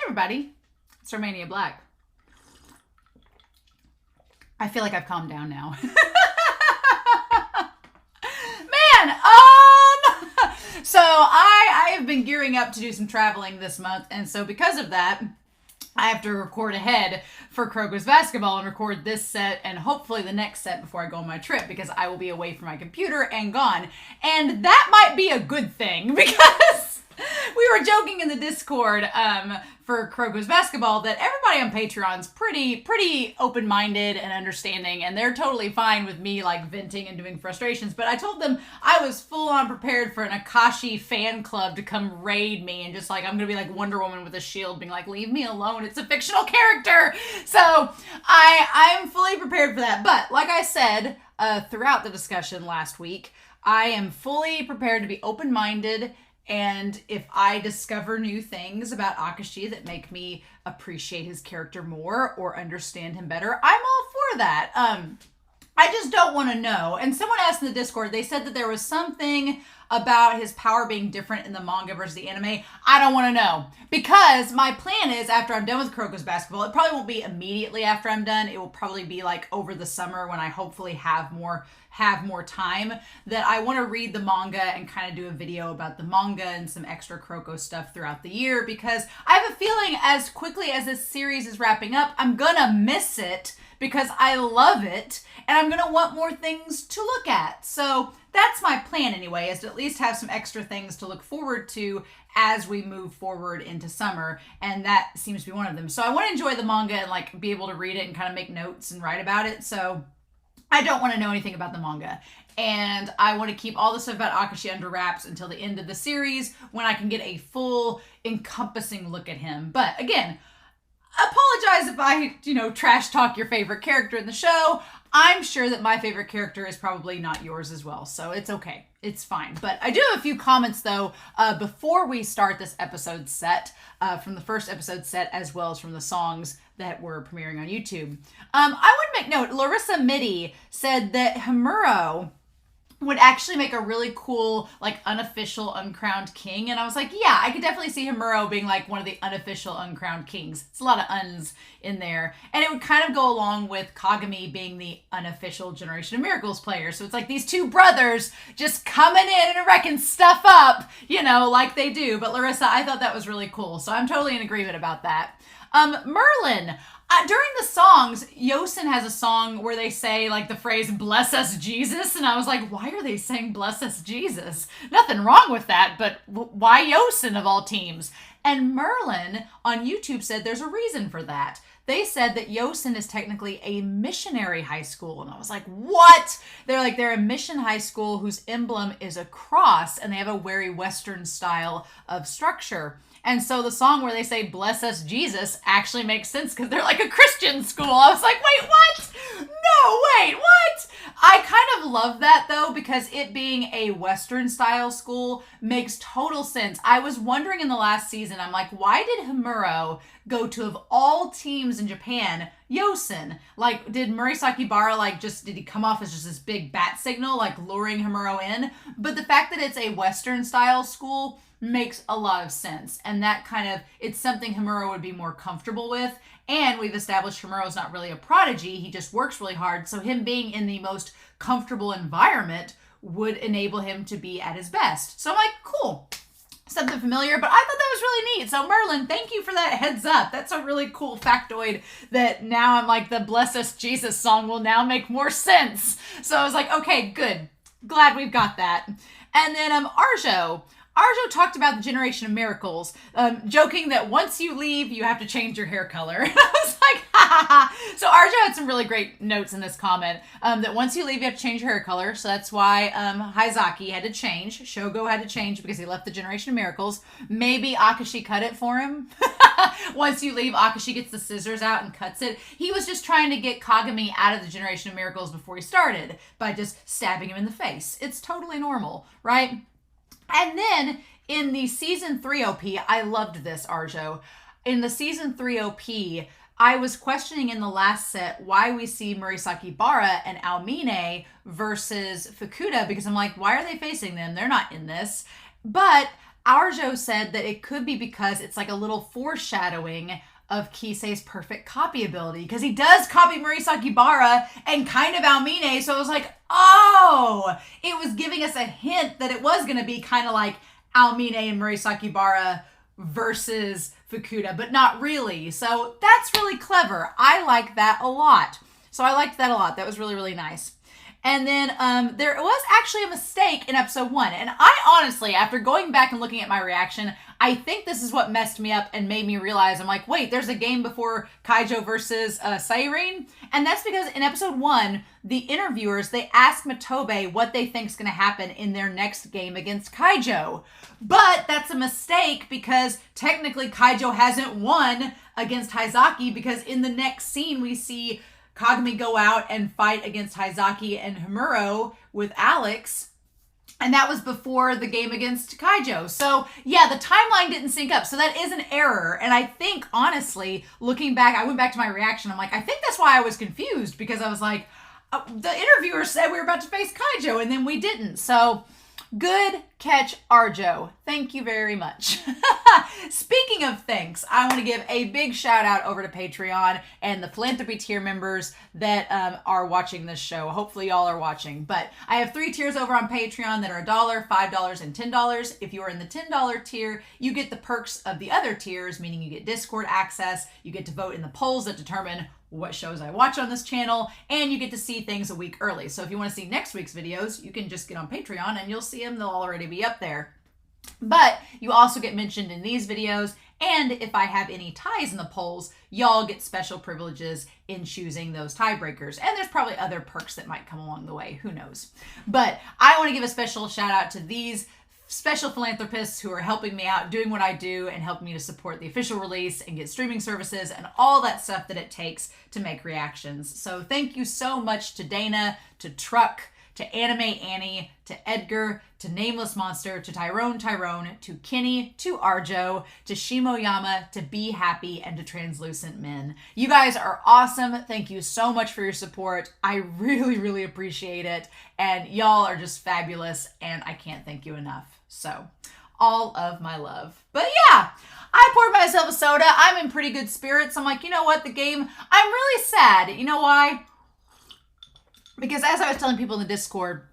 everybody, it's Romania Black. I feel like I've calmed down now. Man, so I have been gearing up to do some traveling this month, and so because of that, I have to record ahead for Kuroko's basketball and record this set and hopefully the next set before I go on my trip because I will be away from my computer and gone. And that might be a good thing because we were joking in the Discord for Kuroko's basketball that everybody on Patreon's pretty open-minded and understanding, and they're totally fine with me like venting and doing frustrations. But I told them I was full on prepared for an Akashi fan club to come raid me and just like, I'm gonna be like Wonder Woman with a shield being like, leave me alone, it's a fictional character. So I'm fully prepared for that. But like I said throughout the discussion last week, I am fully prepared to be open-minded. And if I discover new things about Akashi that make me appreciate his character more or understand him better, I'm all for that. I just don't want to know. And someone asked in the Discord, they said that there was something about his power being different in the manga versus the anime. I don't want to know. Because my plan is, after I'm done with Kuroko's basketball, it probably won't be immediately after I'm done. It will probably be like over the summer when I hopefully have more time, that I want to read the manga and kind of do a video about the manga and some extra Kuroko stuff throughout the year, because I have a feeling as quickly as this series is wrapping up, I'm gonna miss it because I love it and I'm gonna want more things to look at. So that's my plan anyway, is to at least have some extra things to look forward to as we move forward into summer, and that seems to be one of them. So I want to enjoy the manga and like be able to read it and kind of make notes and write about it. So I don't want to know anything about the manga. And I want to keep all the stuff about Akashi under wraps until the end of the series when I can get a full encompassing look at him. But again, apologize if I, trash talk your favorite character in the show. I'm sure that my favorite character is probably not yours as well, so it's okay. It's fine. But I do have a few comments, though, before we start this episode set, from the first episode set, as well as from the songs that were premiering on YouTube. I would make note, Larissa Mitty said that Himuro would actually make a really cool, like, unofficial uncrowned king. And I was like, yeah, I could definitely see Himuro being, like, one of the unofficial uncrowned kings. It's a lot of uns in there. And it would kind of go along with Kagami being the unofficial Generation of Miracles player. So it's like these two brothers just coming in and wrecking stuff up, like they do. But Larissa, I thought that was really cool. So I'm totally in agreement about that. Merlin. During the songs, Yosen has a song where they say like the phrase, bless us Jesus. And I was like, why are they saying bless us Jesus? Nothing wrong with that, but why Yosen of all teams? And Merlin on YouTube said there's a reason for that. They said that Yosen is technically a missionary high school. And I was like, what? They're a mission high school whose emblem is a cross and they have a very Western style of structure. And so the song where they say, bless us, Jesus, actually makes sense because they're like a Christian school. I was like, wait, what? No, wait, what? I kind of love that, though, because it being a Western-style school makes total sense. I was wondering in the last season, I'm like, why did Himuro go to, of all teams in Japan, Yosen? Like, did Murasaki Bara, did he come off as just this big bat signal, like, luring Himuro in? But the fact that it's a Western-style school makes a lot of sense. And that it's something Himuro would be more comfortable with. And we've established Himuro's not really a prodigy. He just works really hard. So him being in the most comfortable environment would enable him to be at his best. So I'm like, cool. Something familiar, but I thought that was really neat. So Merlin, thank you for that heads up. That's a really cool factoid that now I'm like, the Bless Us Jesus song will now make more sense. So I was like, okay, good. Glad we've got that. And then Arjo talked about the Generation of Miracles, joking that once you leave, you have to change your hair color. And I was like, ha ha ha. So Arjo had some really great notes in this comment, that once you leave, you have to change your hair color. So that's why Hyzaki had to change. Shogo had to change because he left the Generation of Miracles. Maybe Akashi cut it for him. Once you leave, Akashi gets the scissors out and cuts it. He was just trying to get Kagami out of the Generation of Miracles before he started by just stabbing him in the face. It's totally normal, right? And then in the season 3 OP, I loved this, Arjo. In the season 3 OP, I was questioning in the last set why we see Murasaki Bara and Aomine versus Fukuda, because I'm like, why are they facing them? They're not in this. But Arjo said that it could be because it's like a little foreshadowing of Kise's perfect copy ability, because he does copy Murasaki Bara and kind of Almine, so I was like, oh, it was giving us a hint that it was going to be kind of like Almine and Murasaki Bara versus Fukuda, but not really. So that's really clever. I like that a lot. So I liked that a lot. That was really, really nice. And then there was actually a mistake in episode 1. And I honestly, after going back and looking at my reaction, I think this is what messed me up and made me realize, I'm like, wait, there's a game before Kaijo versus Seiren. And that's because in episode 1, the interviewers, they asked Matobe what they think is going to happen in their next game against Kaijo. But that's a mistake because technically Kaijo hasn't won against Haizaki, because in the next scene we see Kagami go out and fight against Haizaki and Himuro with Alex. And that was before the game against Kaijo. So yeah, the timeline didn't sync up. So that is an error. And I think, honestly, looking back, I went back to my reaction. I'm like, I think that's why I was confused, because I was like, the interviewer said we were about to face Kaijo and then we didn't. So good catch, Arjo. Thank you very much. Speaking of thanks, I want to give a big shout out over to Patreon and the philanthropy tier members that are watching this show. Hopefully y'all are watching. But I have 3 tiers over on Patreon that are $1, $5, and $10. If you are in the $10 tier, you get the perks of the other tiers, meaning you get Discord access, you get to vote in the polls that determine what shows I watch on this channel, and you get to see things a week early. So if you want to see next week's videos, you can just get on Patreon and you'll see them. They'll already be up there. But you also get mentioned in these videos, and if I have any ties in the polls, y'all get special privileges in choosing those tiebreakers. And there's probably other perks that might come along the way. Who knows? But I want to give a special shout out to these special philanthropists who are helping me out, doing what I do, and helping me to support the official release and get streaming services and all that stuff that it takes to make reactions. So thank you so much to Dana, to Truck, to Anime Annie, to Edgar, to Nameless Monster, to Tyrone, to Kenny, to Arjo, to Shimoyama, to Be Happy, and to Translucent Men. You guys are awesome. Thank you so much for your support. I really, really appreciate it. And y'all are just fabulous, and I can't thank you enough. So, all of my love. But yeah, I poured myself a soda. I'm in pretty good spirits. I'm like, you know what, the game, I'm really sad. You know why? Because as I was telling people in the Discord,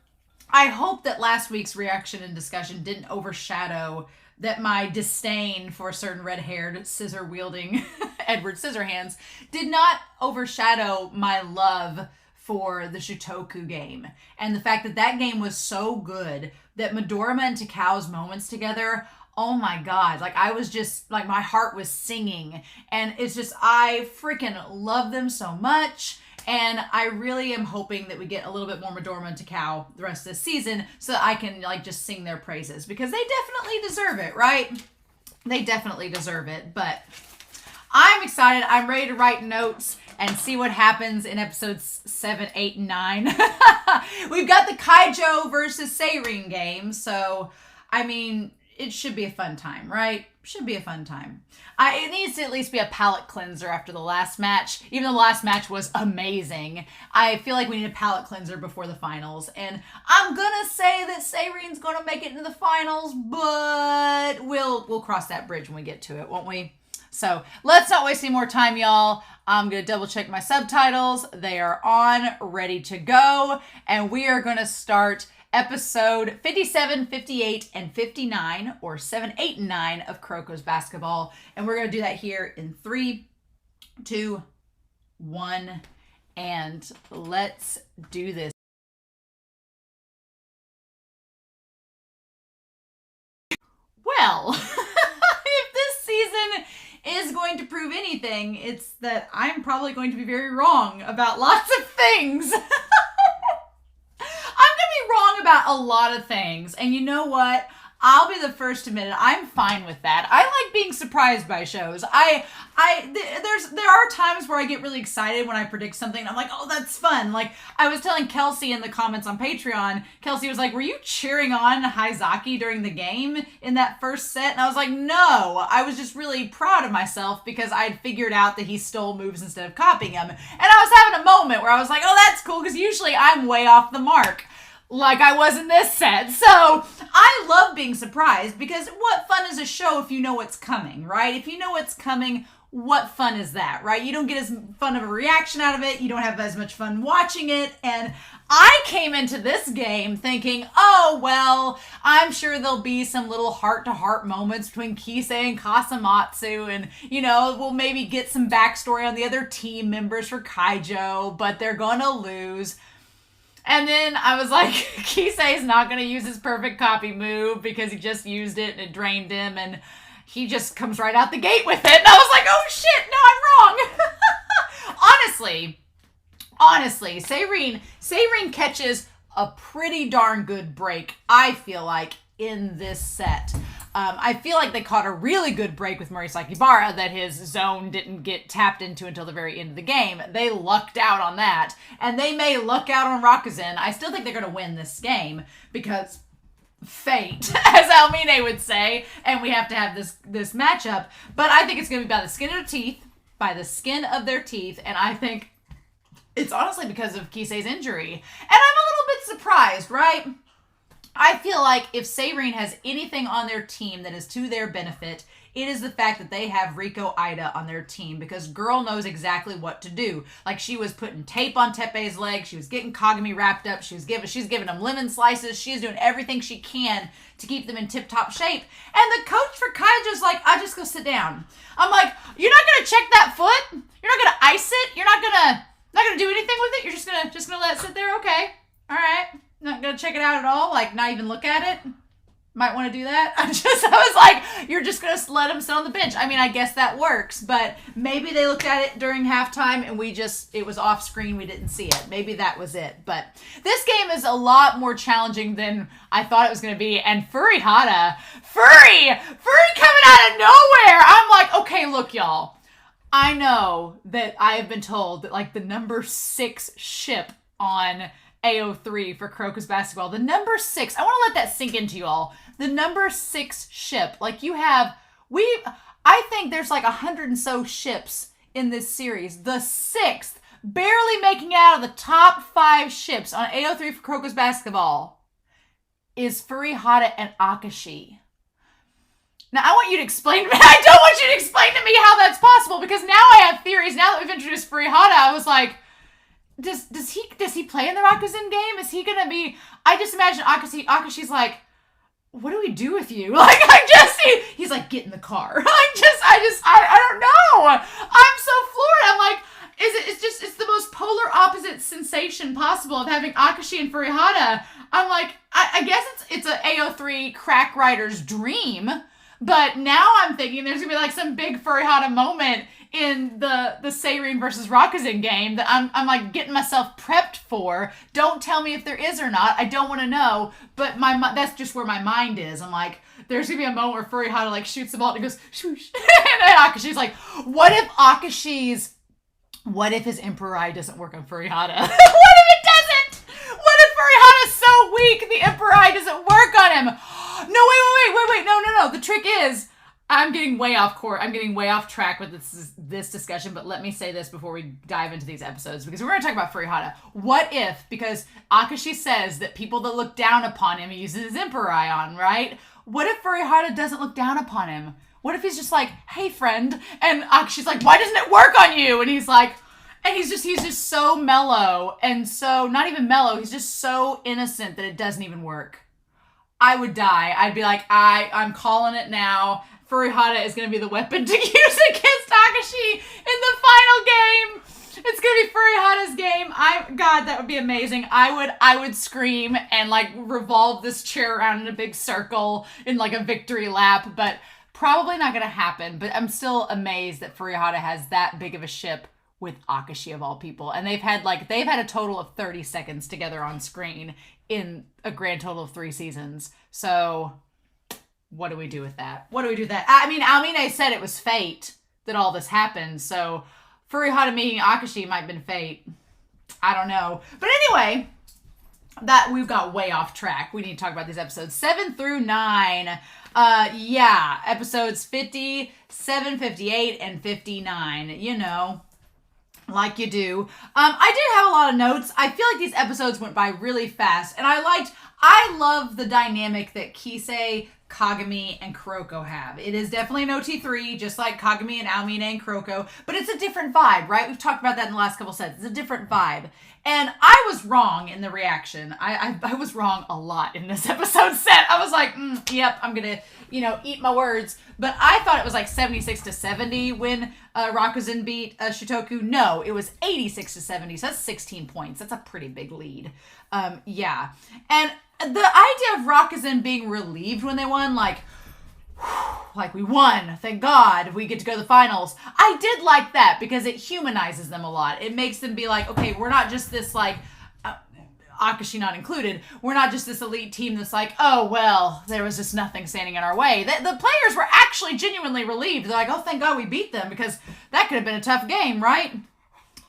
I hope that last week's reaction and discussion didn't overshadow that my disdain for certain red-haired, scissor-wielding Edward Scissorhands did not overshadow my love for the Shutoku game. And the fact that that game was so good that Midorima and Takao's moments together, oh my God, like I was just, like my heart was singing. And it's just, I freaking love them so much. And I really am hoping that we get a little bit more Midorima and Takao the rest of this season so that I can like just sing their praises, because they definitely deserve it, right? They definitely deserve it. But I'm excited. I'm ready to write notes and see what happens in episodes 7, 8, and 9. We've got the Kaijo versus Seiren game. So, I mean, it should be a fun time, right? Should be a fun time. It needs to at least be a palate cleanser after the last match. Even though the last match was amazing, I feel like we need a palate cleanser before the finals. And I'm gonna say that Seiren's gonna make it into the finals, but we'll cross that bridge when we get to it, won't we? So let's not waste any more time, y'all. I'm gonna double check my subtitles. They are on, ready to go, and we are gonna start episode 57, 58, and 59, or 7, 8, and 9 of Kuroko's Basketball. And we're going to do that here in 3, 2, 1, and let's do this. Well, if this season is going to prove anything, it's that I'm probably going to be very wrong about lots of things. Wrong about a lot of things, and you know what, I'll be the first to admit it. I'm fine with that. I like being surprised by shows. There are times where I get really excited when I predict something and I'm like, oh, that's fun. Like I was telling Kelsey in the comments on Patreon, Kelsey was like, were you cheering on Haizaki during the game in that first set? And I was like, no, I was just really proud of myself because I'd figured out that he stole moves instead of copying them. And I was having a moment where I was like, oh, that's cool, because usually I'm way off the mark. like I was in this set. So I love being surprised because what fun is a show if you know what's coming, right? If you know what's coming, what fun is that, right? You don't get as fun of a reaction out of it. You don't have as much fun watching it. And I came into this game thinking, oh, well, I'm sure there'll be some little heart-to-heart moments between Kise and Kasamatsu. And, we'll maybe get some backstory on the other team members for Kaijo, but they're going to lose. And then I was like, Kise's not going to use his perfect copy move because he just used it and it drained him. And he just comes right out the gate with it. And I was like, oh shit, no, I'm wrong. Honestly, Seiren catches a pretty darn good break, I feel like, in this set. I feel like they caught a really good break with Murasaki Bara that his zone didn't get tapped into until the very end of the game. They lucked out on that. And they may luck out on Rakuten. I still think they're going to win this game because fate, as Almine would say, and we have to have this matchup. But I think it's going to be by the skin of their teeth, and I think it's honestly because of Kise's injury. And I'm a little bit surprised, right? I feel like if Seiren has anything on their team that is to their benefit, it is the fact that they have Riko Ida on their team, because girl knows exactly what to do. Like, she was putting tape on Teppei's leg. She was getting Kagami wrapped up. She's giving them lemon slices. She's doing everything she can to keep them in tip-top shape. And the coach for Kaijo's like, I just go sit down. I'm like, you're not going to check that foot? You're not going to ice it? You're not going to do anything with it? You're just going to let it sit there? Okay. All right. Not going to check it out at all? Like, not even look at it? Might want to do that. I was like, you're just going to let him sit on the bench. I mean, I guess that works, but maybe they looked at it during halftime and it was off screen. We didn't see it. Maybe that was it. But this game is a lot more challenging than I thought it was going to be. And Furihata, Furi coming out of nowhere. I'm like, okay, look, y'all. I know that I have been told that like the number 6 ship on AO3 for Kuroko's basketball. The number 6, I want to let that sink into you all. The number 6 ship. Like I think there's like 100 and so ships in this series. The 6th, barely making it out of the top 5 ships on AO3 for Kuroko's basketball, is Furihata and Akashi. Now, I want you to explain to me. I don't want you to explain to me how that's possible, because now I have theories. Now that we've introduced Furihata, I was like, Does he play in the Rakuten game? Is he gonna be? I just imagine Akashi's like, what do we do with you? Like, he's like, get in the car. I don't know. I'm so floored. I'm like, it's the most polar opposite sensation possible of having Akashi and Furihata. I'm like, I guess it's a AO3 crack writer's dream, but now I'm thinking there's gonna be like some big Furihata moment in the Seiren versus Rakuten game that I'm like getting myself prepped for. Don't tell me if there is or not. I don't want to know, but that's just where my mind is. I'm like, there's gonna be a moment where Furihata like shoots the ball and it goes swoosh, and then Akashi's like, what if his Emperor Eye doesn't work on Furihata? What if it doesn't? What if Furihata's so weak the Emperor Eye doesn't work on him? No, wait, no. The trick is, I'm getting way off course. I'm getting way off track with this discussion, but let me say this before we dive into these episodes, because we're going to talk about Furihata. What if, because Akashi says that people that look down upon him, he uses his Emperor Eye on, right? What if Furihata doesn't look down upon him? What if he's just like, hey, friend? And Akashi's like, why doesn't it work on you? And he's like, and he's just so mellow, and so, not even mellow, he's just so innocent that it doesn't even work. I would die. I'd be like, I'm calling it now. Furihata is going to be the weapon to use against Akashi in the final game. It's going to be Furihata's game. God, that would be amazing. I would scream and like revolve this chair around in a big circle in like a victory lap, but probably not going to happen. But I'm still amazed that Furihata has that big of a ship with Akashi of all people. And they've had a total of 30 seconds together on screen in a grand total of 3 seasons. So what do we do with that? I mean, Almine said it was fate that all this happened. So Furihata meeting Akashi might have been fate. I don't know. But anyway, that we've got way off track. We need to talk about these episodes 7 through 9. Episodes 57, 58, and 59. Like you do. I did have a lot of notes. I feel like these episodes went by really fast, and I love the dynamic that Kise, Kagami, and Kuroko have. It is definitely an OT3, just like Kagami and Aomine and Kuroko, but it's a different vibe, right? We've talked about that in the last couple sets. It's a different vibe. And I was wrong in the reaction. I was wrong a lot in this episode set. I was like, yep, I'm gonna, eat my words. But I thought it was like 76-70 when Rakuten beat Shitoku. No, it was 86-70, so that's 16 points. That's a pretty big lead. Yeah. And the idea of Rakuten being relieved when they won, like we won, thank God, we get to go to the finals. I did like that because it humanizes them a lot. It makes them be like, okay, we're not just this Akashi not included, we're not just this elite team that's like, oh, well, there was just nothing standing in our way. The players were actually genuinely relieved. They're like, oh, thank God we beat them because that could have been a tough game, right?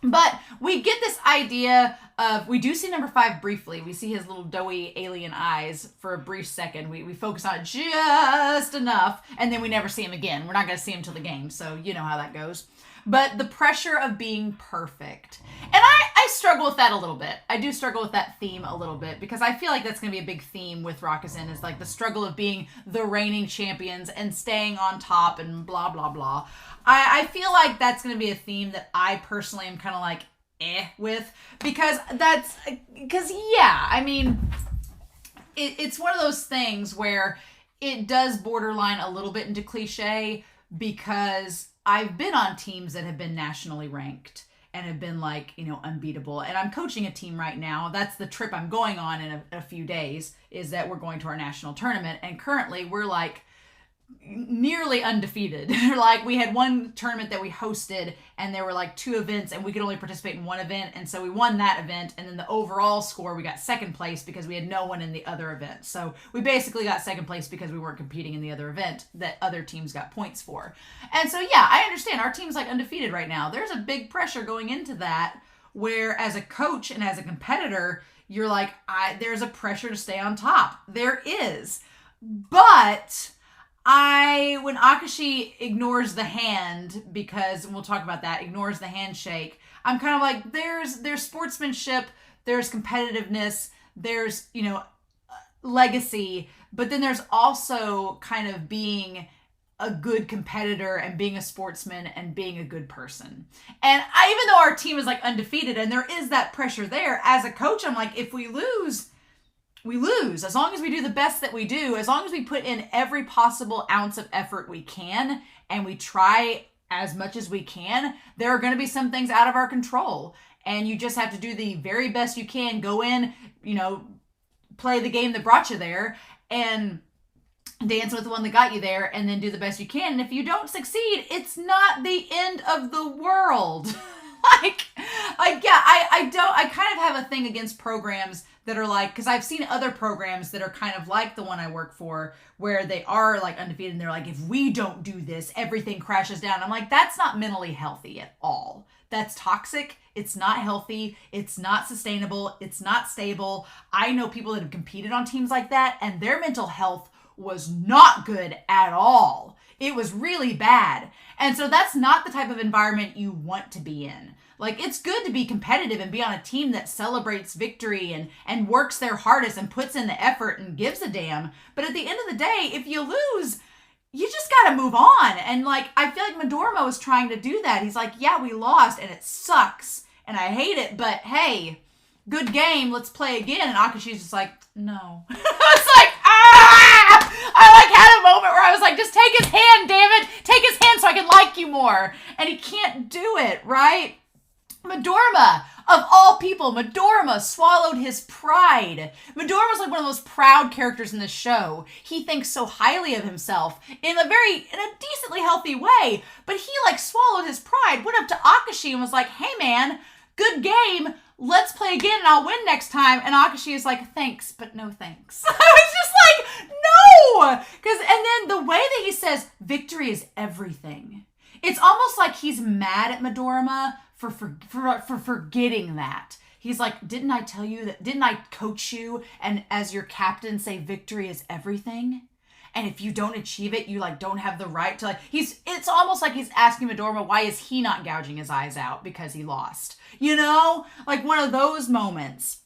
But we get this idea of, we do see number 5 briefly. We see his little doughy alien eyes for a brief second. We focus on it just enough, and then we never see him again. We're not going to see him till the game, so you know how that goes. But the pressure of being perfect. And I struggle with that a little bit. I do struggle with that theme a little bit, because I feel like that's going to be a big theme with Rakuten, is like the struggle of being the reigning champions and staying on top and blah, blah, blah. I feel like that's going to be a theme that I personally am kind of like, with, because yeah, I mean, it's one of those things where it does borderline a little bit into cliche, because I've been on teams that have been nationally ranked and have been unbeatable. And I'm coaching a team right now. That's the trip I'm going on in a few days, is that we're going to our national tournament. And currently we're nearly undefeated. We had one tournament that we hosted, and there were 2 events, and we could only participate in one event, and so we won that event, and then the overall score, we got 2nd place because we had no one in the other event. So we basically got 2nd place because we weren't competing in the other event that other teams got points for. And so yeah, I understand our team's undefeated right now. There's a big pressure going into that, where as a coach and as a competitor, you're there's a pressure to stay on top. There is. But when Akashi ignores the hand, because, and we'll talk about that, ignores the handshake, I'm kind of there's sportsmanship, there's competitiveness, there's, legacy, but then there's also kind of being a good competitor and being a sportsman and being a good person. And even though our team is undefeated and there is that pressure there, as a coach, I'm if we lose, we lose. As long as we do the best that we do, as long as we put in every possible ounce of effort we can, and we try as much as we can, there are going to be some things out of our control. And you just have to do the very best you can. Go in, play the game that brought you there, and dance with the one that got you there, and then do the best you can. And if you don't succeed, it's not the end of the world. I kind of have a thing against programs that are because I've seen other programs that are kind of like the one I work for, where they are undefeated, and they're if we don't do this, everything crashes down. I'm that's not mentally healthy at all. That's toxic. It's not healthy. It's not sustainable. It's not stable. I know people that have competed on teams like that, and their mental health was not good at all. It was really bad. And so that's not the type of environment you want to be in. It's good to be competitive and be on a team that celebrates victory and works their hardest and puts in the effort and gives a damn. But at the end of the day, if you lose, you just got to move on. And I feel like Midorima was trying to do that. He's yeah, we lost and it sucks and I hate it, but hey, good game, let's play again. And Akashi's just no. It's I had a moment where I was just take his hand, damn it. Take his hand so I can like you more. And he can't do it, right? Midorima, of all people, Midorima swallowed his pride. Midorima's one of the most proud characters in this show. He thinks so highly of himself in a decently healthy way, but he swallowed his pride, went up to Akashi and was hey man, good game, let's play again and I'll win next time. And Akashi is thanks, but no thanks. I was just no! And then the way that he says, victory is everything. It's almost he's mad at Midorima for forgetting that. He's didn't I tell you that? Didn't I coach you and as your captain say victory is everything? and if you don't achieve it, you like don't have the right to like, it's almost like he's asking Midorima, why is he not gouging his eyes out because he lost? You know, like one of those moments.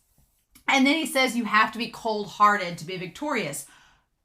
And then he says you have to be cold-hearted to be victorious.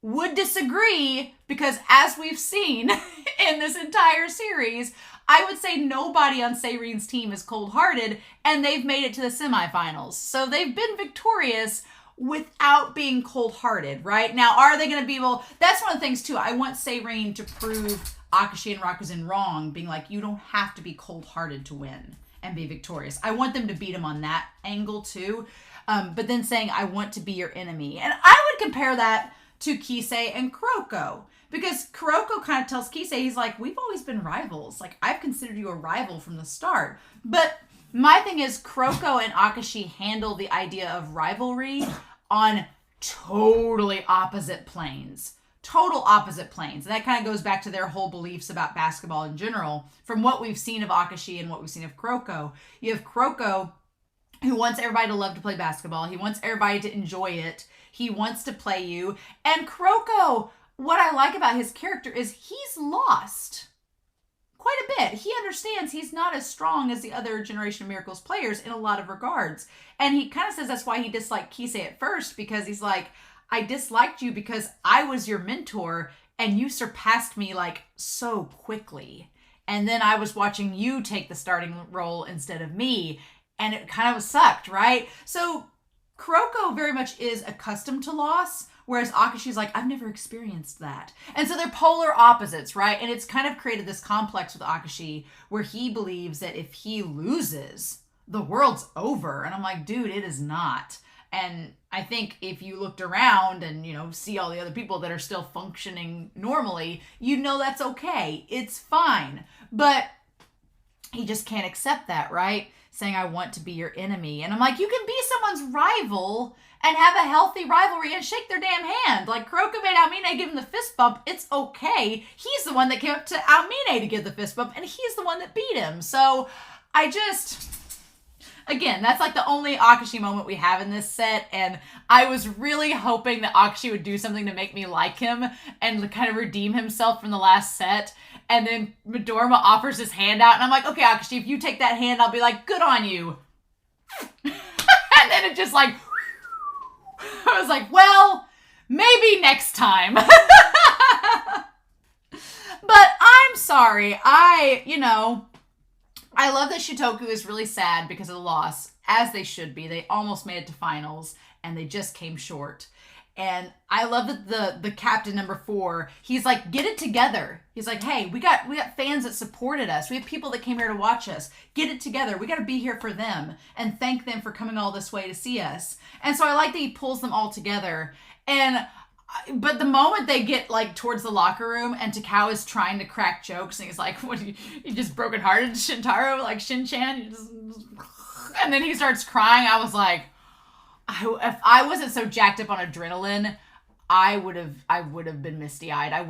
Would disagree, because as we've seen in this entire series, I would say nobody on Seiren's team is cold-hearted, and they've made it to the semifinals. So they've been victorious without being cold-hearted, right? Now, are they going to be able... That's one of the things, too. I want Seiren to prove Akashi and Rakuzan wrong, being like, you don't have to be cold-hearted to win and be victorious. I want them to beat him on that angle, too. But then saying, I want to be your enemy. And I would compare that to Kise and Kuroko. Because Kuroko kind of tells Kise, he's like, we've always been rivals. Like, I've considered you a rival from the start. But my thing is, Kuroko and Akashi handle the idea of rivalry on totally opposite planes. Total opposite planes. And that kind of goes back to their whole beliefs about basketball in general. From what we've seen of Akashi and what we've seen of Kuroko. You have Kuroko, who wants everybody to love to play basketball. He wants everybody to enjoy it. He wants to play you. And Kuroko, what I like about his character is he's lost quite a bit. He understands he's not as strong as the other Generation of Miracles players in a lot of regards. And he kind of says that's why he disliked Kise at first, because he's like, I disliked you because I was your mentor and you surpassed me like so quickly. And then I was watching you take the starting role instead of me. And it kind of sucked, right? So Kuroko very much is accustomed to loss, whereas Akashi's like, I've never experienced that. And so they're polar opposites, right? And it's kind of created this complex with Akashi where he believes that if he loses, the world's over. And I'm like, dude, it is not. And I think if you looked around and, you know, see all the other people that are still functioning normally, you know that's okay. It's fine. But he just can't accept that, right? Saying, I want to be your enemy. And I'm like, you can be someone's rival and have a healthy rivalry and shake their damn hand. Like, Kuroko made Aomine give him the fist bump. It's okay. He's the one that came up to Aomine to give the fist bump, and he's the one that beat him. So, I just... Again, that's like the only Akashi moment we have in this set, and I was really hoping that Akashi would do something to make me like him and kind of redeem himself from the last set. And then Midorima offers his hand out, and I'm like, okay, Akashi, if you take that hand, I'll be like, good on you. And then it just like, I was like, well, maybe next time. But I'm sorry. I love that Shitoku is really sad because of the loss, as they should be. They almost made it to finals, and they just came short. And I love that the captain, number 4, he's like, get it together. He's like, hey, we got fans that supported us. We have people that came here to watch us. Get it together. We got to be here for them and thank them for coming all this way to see us. And so I like that he pulls them all together. But the moment they get like towards the locker room and Takao is trying to crack jokes and he's like, what, you just brokenhearted, Shintaro, like Shin-chan? And then he starts crying. I was like, if I wasn't so jacked up on adrenaline, I would have been misty-eyed. It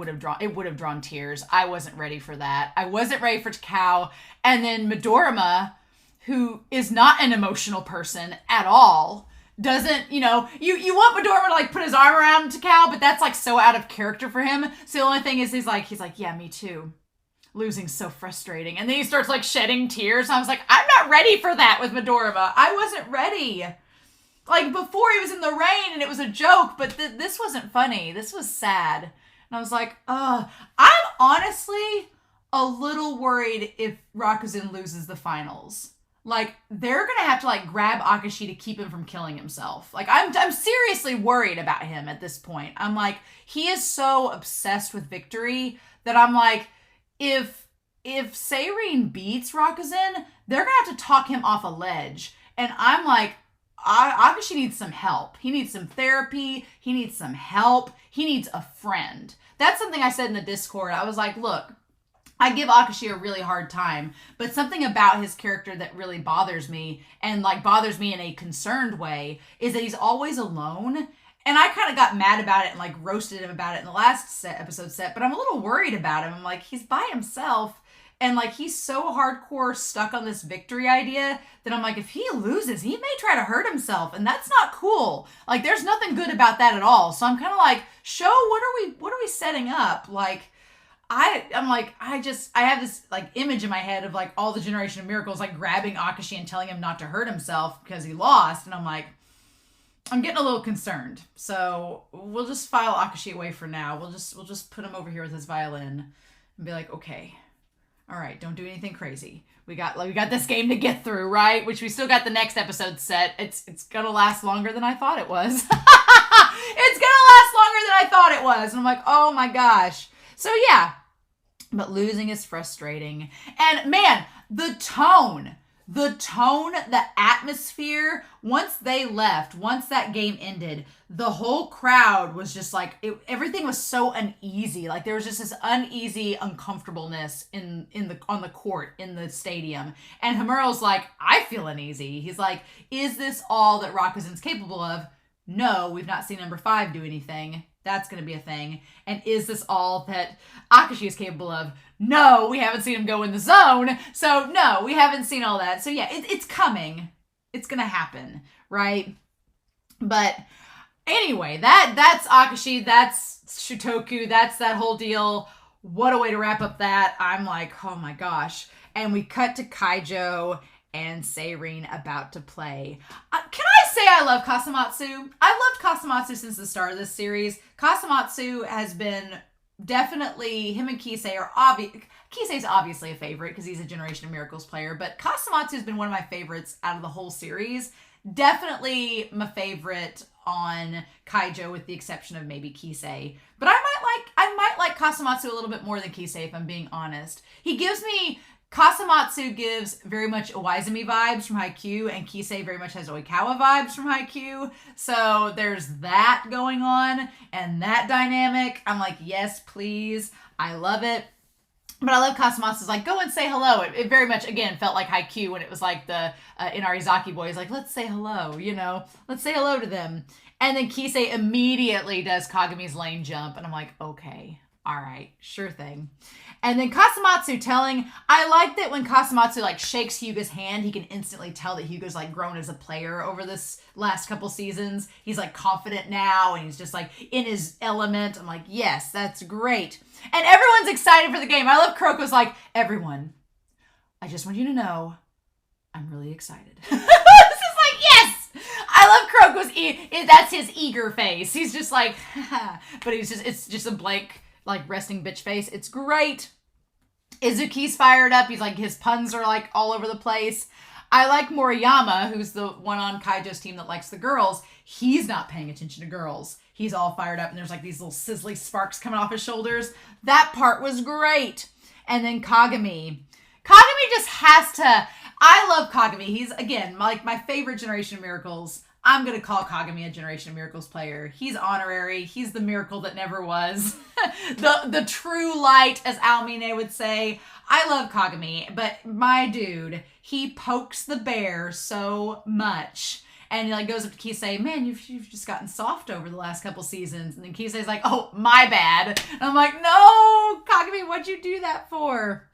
would have drawn tears. I wasn't ready for that. I wasn't ready for Takao. And then Midorima, who is not an emotional person at all, doesn't, you want Midorima to like put his arm around Takao, but that's like so out of character for him. So the only thing is he's like, yeah, me too. Losing's so frustrating. And then he starts like shedding tears. I was like, I'm not ready for that with Midorima. I wasn't ready. Like before he was in the rain and it was a joke, but this wasn't funny. This was sad. And I was like, I'm honestly a little worried if Rakuzan loses the finals. Like, they're gonna have to, like, grab Akashi to keep him from killing himself. Like, I'm seriously worried about him at this point. I'm like, he is so obsessed with victory that I'm like, if Seiren beats Rakuzan, they're gonna have to talk him off a ledge. And I'm like, Akashi needs some help. He needs some therapy. He needs some help. He needs a friend. That's something I said in the Discord. I was like, look, I give Akashi a really hard time, but something about his character that really bothers me, and like bothers me in a concerned way, is that he's always alone. And I kind of got mad about it and like roasted him about it in the last episode, but I'm a little worried about him. I'm like, he's by himself, and like he's so hardcore stuck on this victory idea that I'm like, if he loses, he may try to hurt himself, and that's not cool. Like, there's nothing good about that at all. So I'm kind of like show what are we setting up? Like, I'm like, I have this like image in my head of like all the Generation of Miracles like grabbing Akashi and telling him not to hurt himself because he lost. And I'm like, I'm getting a little concerned. So we'll just file Akashi away for now. We'll just put him over here with his violin and be like, okay, all right, don't do anything crazy. We got this game to get through, right? Which we still got the next episode set. It's gonna last longer than I thought it was. It's gonna last longer than I thought it was. And I'm like, oh my gosh. So yeah, but losing is frustrating. And man, the tone, the atmosphere, once they left, once that game ended, the whole crowd was just like, everything was so uneasy. Like there was just this uneasy uncomfortableness on the court, in the stadium. And Hamuro's like, I feel uneasy. He's like, is this all that Rakuzen's capable of? No, we've not seen number 5 do anything. That's going to be a thing. And is this all that Akashi is capable of? No, we haven't seen him go in the zone. So no, we haven't seen all that. So yeah, it's coming. It's going to happen, right? But anyway, that's Akashi. That's Shutoku. That's that whole deal. What a way to wrap up that. I'm like, oh my gosh. And we cut to Kaijo and Seiren about to play. Can I say I love Kasamatsu? I've loved Kasamatsu since the start of this series. Kasamatsu has been definitely, him and Kise are Kise's obviously a favorite because he's a Generation of Miracles player, but Kasamatsu has been one of my favorites out of the whole series. Definitely my favorite on Kaijo with the exception of maybe Kise. But I might like Kasamatsu a little bit more than Kise if I'm being honest. Kasamatsu gives very much Iwaizumi vibes from Haikyuu, and Kise very much has Oikawa vibes from Haikyuu. So there's that going on, and that dynamic. I'm like, yes, please. I love it. But I love Kasamatsu's like, go and say hello. It very much, again, felt like Haikyuu when it was like the Inarizaki boys, like, let's say hello, let's say hello to them. And then Kise immediately does Kagami's lane jump, and I'm like, okay, all right, sure thing. And then Kasamatsu I like that when Kasamatsu like shakes Hyuga's hand, he can instantly tell that Hyuga's like grown as a player over this last couple seasons. He's like confident now and he's just like in his element. I'm like, yes, that's great. And everyone's excited for the game. I love Kuroko's like, everyone, I just want you to know I'm really excited. This is like, yes! I love Kuroko's, that's his eager face. He's just like, but it's just a blank, like resting bitch face. It's great. Izuki's fired up. He's like, his puns are like all over the place. I like Moriyama, who's the one on Kaijo's team that likes the girls. He's not paying attention to girls. He's all fired up and there's like these little sizzly sparks coming off his shoulders. That part was great. And then Kagami just has to, I love Kagami. He's, again, like my favorite Generation of Miracles. I'm going to call Kagami a Generation of Miracles player. He's honorary. He's the miracle that never was. the true light, as Aomine would say. I love Kagami, but my dude, he pokes the bear so much. And he like goes up to Kise, man, you've just gotten soft over the last couple seasons. And then Kise's like, oh, my bad. And I'm like, no, Kagami, what'd you do that for?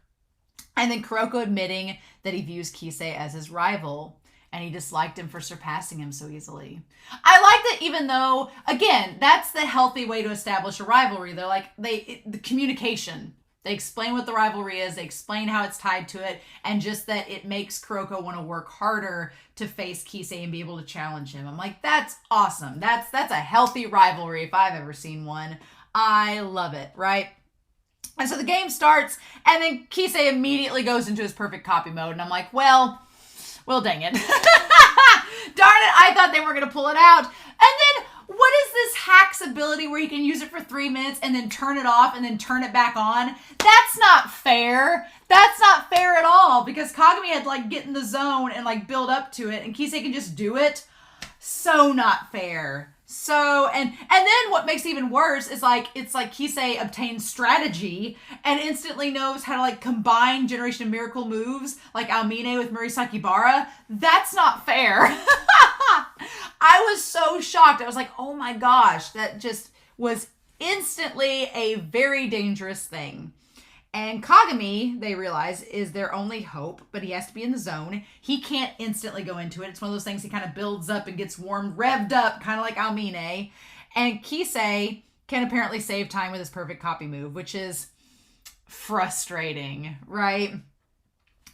And then Kuroko admitting that he views Kise as his rival. And he disliked him for surpassing him so easily. I like that even though, again, that's the healthy way to establish a rivalry. They're like, the communication. They explain what the rivalry is. They explain how it's tied to it. And just that it makes Kuroko want to work harder to face Kise and be able to challenge him. I'm like, that's awesome. That's a healthy rivalry if I've ever seen one. I love it, right? And so the game starts, and then Kise immediately goes into his perfect copy mode. And I'm like, well, dang it. Darn it, I thought they were going to pull it out. And then, what is this hack's ability where you can use it for 3 minutes and then turn it off and then turn it back on? That's not fair. That's not fair at all, because Kagami had to like get in the zone and like build up to it, and Kise can just do it. So not fair. So, and then what makes it even worse is like, it's like Kise obtains strategy and instantly knows how to like combine Generation of Miracle moves like Aomine with Murasaki Bara. That's not fair. I was so shocked. I was like, oh my gosh, that just was instantly a very dangerous thing. And Kagami, they realize, is their only hope, but he has to be in the zone. He can't instantly go into it. It's one of those things he kind of builds up and gets warmed, revved up, kind of like Aomine. And Kise can apparently save time with his perfect copy move, which is frustrating, right?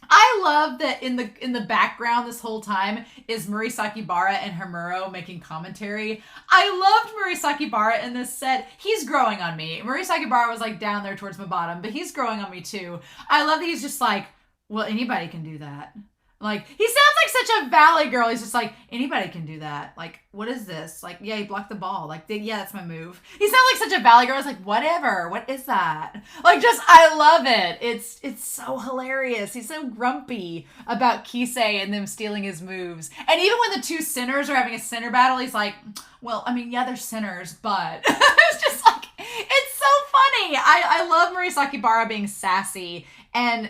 I love that in the background this whole time is Murasaki Bara and Homura making commentary. I loved Murasaki Bara in this set. He's growing on me. Murasaki Bara was like down there towards my bottom, but he's growing on me too. I love that he's just like, well, anybody can do that. Like, he sounds like such a valley girl. He's just like, anybody can do that. Like, what is this? Like, yeah, he blocked the ball. Like, yeah, that's my move. He sounds like such a valley girl. It's like, whatever. What is that? Like, just, I love it. It's so hilarious. He's so grumpy about Kise and them stealing his moves. And even when the two sinners are having a sinner battle, he's like, well, I mean, yeah, they're sinners, but it's just like, it's so funny. I love Murasaki Bara being sassy. And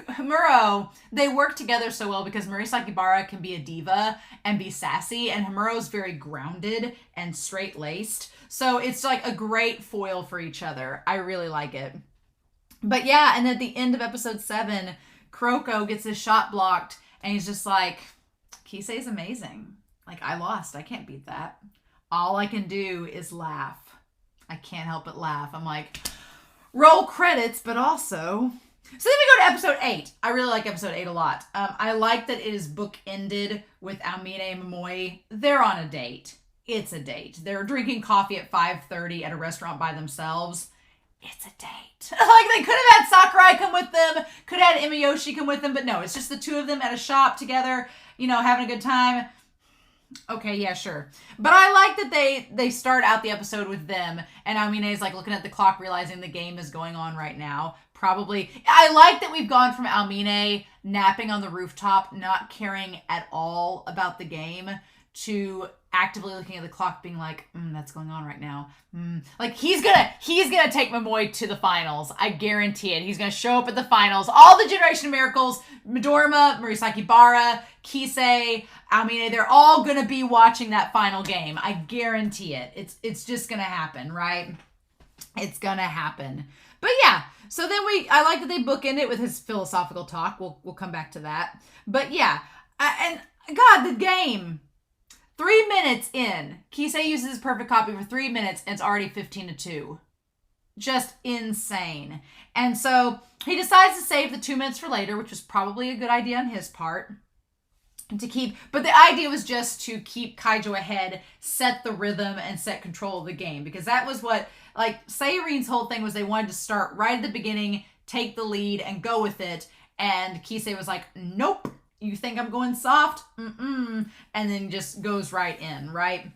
Homura, they work together so well because Murasaki Bara can be a diva and be sassy, and Homura's very grounded and straight-laced. So it's like a great foil for each other. I really like it. But yeah, and at the end of episode 7, Kuroko gets his shot blocked, and he's just like, Kise's amazing. Like, I lost. I can't beat that. All I can do is laugh. I can't help but laugh. I'm like, roll credits, but also... So then we go to episode 8. I really like episode 8 a lot. I like that it is book-ended with Aomine and Momoi. They're on a date. It's a date. They're drinking coffee at 5:30 at a restaurant by themselves. It's a date. Like, they could have had Sakurai come with them, could have had Imiyoshi come with them, but no, it's just the two of them at a shop together, you know, having a good time. Okay, yeah, sure. But I like that they start out the episode with them, and Aomine is like looking at the clock, realizing the game is going on right now. Probably. I like that we've gone from Aomine napping on the rooftop, not caring at all about the game, to actively looking at the clock being like, that's going on right now. Like, he's gonna take Momoi to the finals. I guarantee it. He's gonna show up at the finals. All the Generation of Miracles, Midorima, Murasaki Bara, Kise, Aomine, they're all gonna be watching that final game. I guarantee it. It's just gonna happen, right? It's gonna happen. But yeah, so then I like that they bookend it with his philosophical talk. We'll come back to that. But yeah, and God, the game. 3 minutes in, Kise uses his perfect copy for 3 minutes, and it's already 15-2. Just insane. And so he decides to save the 2 minutes for later, which was probably a good idea on his part. But the idea was just to keep Kaijo ahead, set the rhythm, and set control of the game. Because that was what, like, Seiren's whole thing was they wanted to start right at the beginning, take the lead, and go with it. And Kise was like, nope, you think I'm going soft? And then just goes right in, right?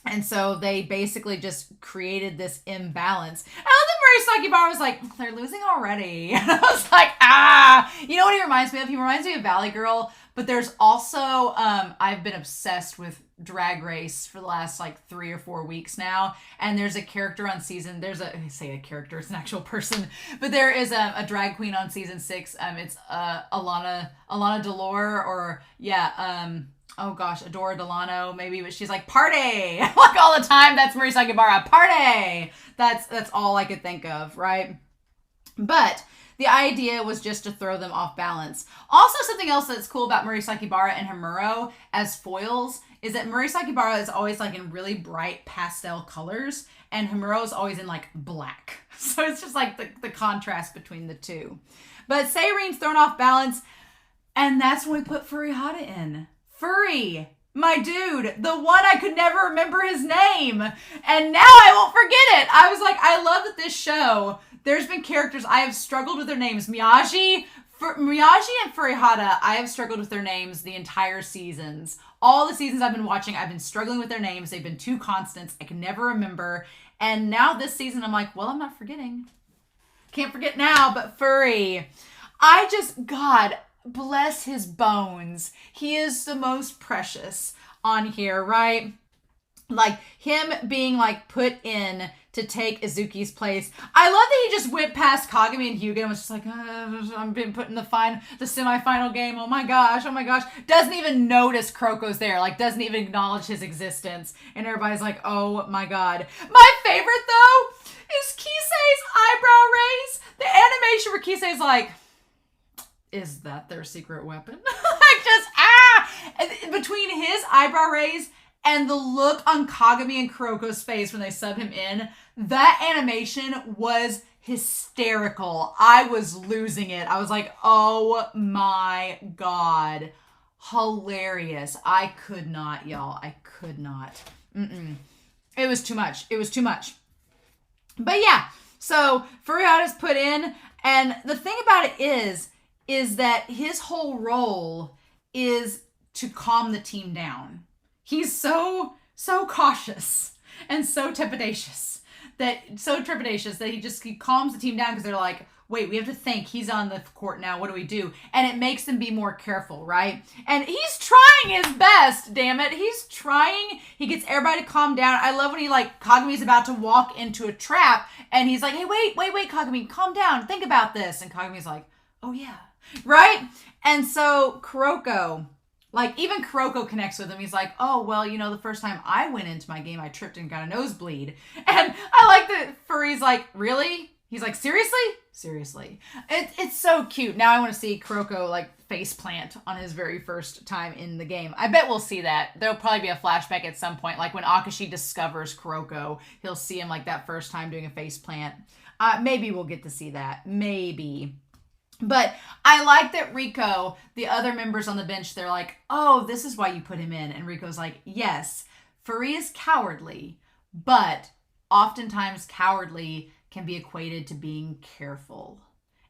And so they basically just created this imbalance. And then Murasaki Bara was like, they're losing already. And I was like, you know what he reminds me of? He reminds me of Valley Girl. But there's also, I've been obsessed with Drag Race for the last like 3 or 4 weeks now. And there's a character on season, I say a character, it's an actual person. But there is a drag queen on season 6. It's Alana Delore, or Adora Delano maybe. But she's like, party! Like all the time, that's Murasaki Bara, party! That's all I could think of, right? But the idea was just to throw them off balance. Also, something else that's cool about Murasaki Bara and Homura as foils is that Murasaki Bara is always like in really bright pastel colors, and Homura is always in like black. So it's just like the contrast between the two. But Seiren's thrown off balance, and that's when we put Furihata in. Furi, my dude, the one I could never remember his name. And now I won't forget it. I was like, I love that this show, there's been characters I have struggled with their names. Miyagi and Furihata, I have struggled with their names the entire seasons. All the seasons I've been watching, I've been struggling with their names. They've been two constants. I can never remember. And now this season, I'm like, well, I'm not forgetting. Can't forget now, but Furi. God bless his bones. He is the most precious on here, right? Like, him being, like, put in to take Izuki's place. I love that he just went past Kagami and Hyuga and was just like, I'm being put in the semifinal game. Oh my gosh. Doesn't even notice Kuroko's there. Like, doesn't even acknowledge his existence. And everybody's like, oh my god. My favorite, though, is Kise's eyebrow raise. The animation where Kise's like, is that their secret weapon? Like, just, between his eyebrow raise And the look on Kagami and Kuroko's face when they sub him in, that animation was hysterical. I was losing it. I was like, oh my God. Hilarious. I could not, y'all. I could not. It was too much. It was too much. But yeah, so Furihata's put in, and the thing about it is that his whole role is to calm the team down. He's so cautious and so trepidatious that he calms the team down because they're like, wait, we have to think, he's on the court now, what do we do? And it makes them be more careful, right? And he's trying his best, damn it. He's trying. He gets everybody to calm down. I love when he, like, Kagami's about to walk into a trap, and he's like, hey, wait, Kagami, calm down, think about this. And Kagami's like, oh yeah, right? And so Kuroko, like, even Kuroko connects with him. He's like, oh, well, you know, the first time I went into my game, I tripped and got a nosebleed. And I like that Furry's like, really? He's like, seriously? It's so cute. Now I want to see Kuroko, like, face plant on his very first time in the game. I bet we'll see that. There'll probably be a flashback at some point. Like, when Akashi discovers Kuroko, he'll see him, like, that first time doing a face plant. Maybe we'll get to see that. Maybe. But I like that Riko, the other members on the bench, they're like, oh, this is why you put him in. And Riko's like, yes, Furry is cowardly, but oftentimes cowardly can be equated to being careful.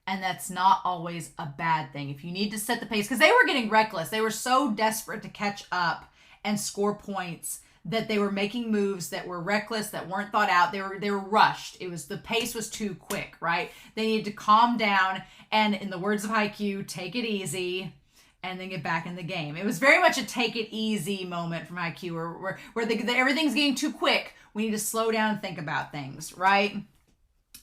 And that's not always a bad thing. If you need to set the pace, because they were getting reckless. They were so desperate to catch up and score points that they were making moves that were reckless, that weren't thought out. They were rushed. The pace was too quick, right? They needed to calm down and, in the words of Haikyuu, take it easy and then get back in the game. It was very much a take it easy moment from Haikyuu where everything's getting too quick. We need to slow down and think about things, right?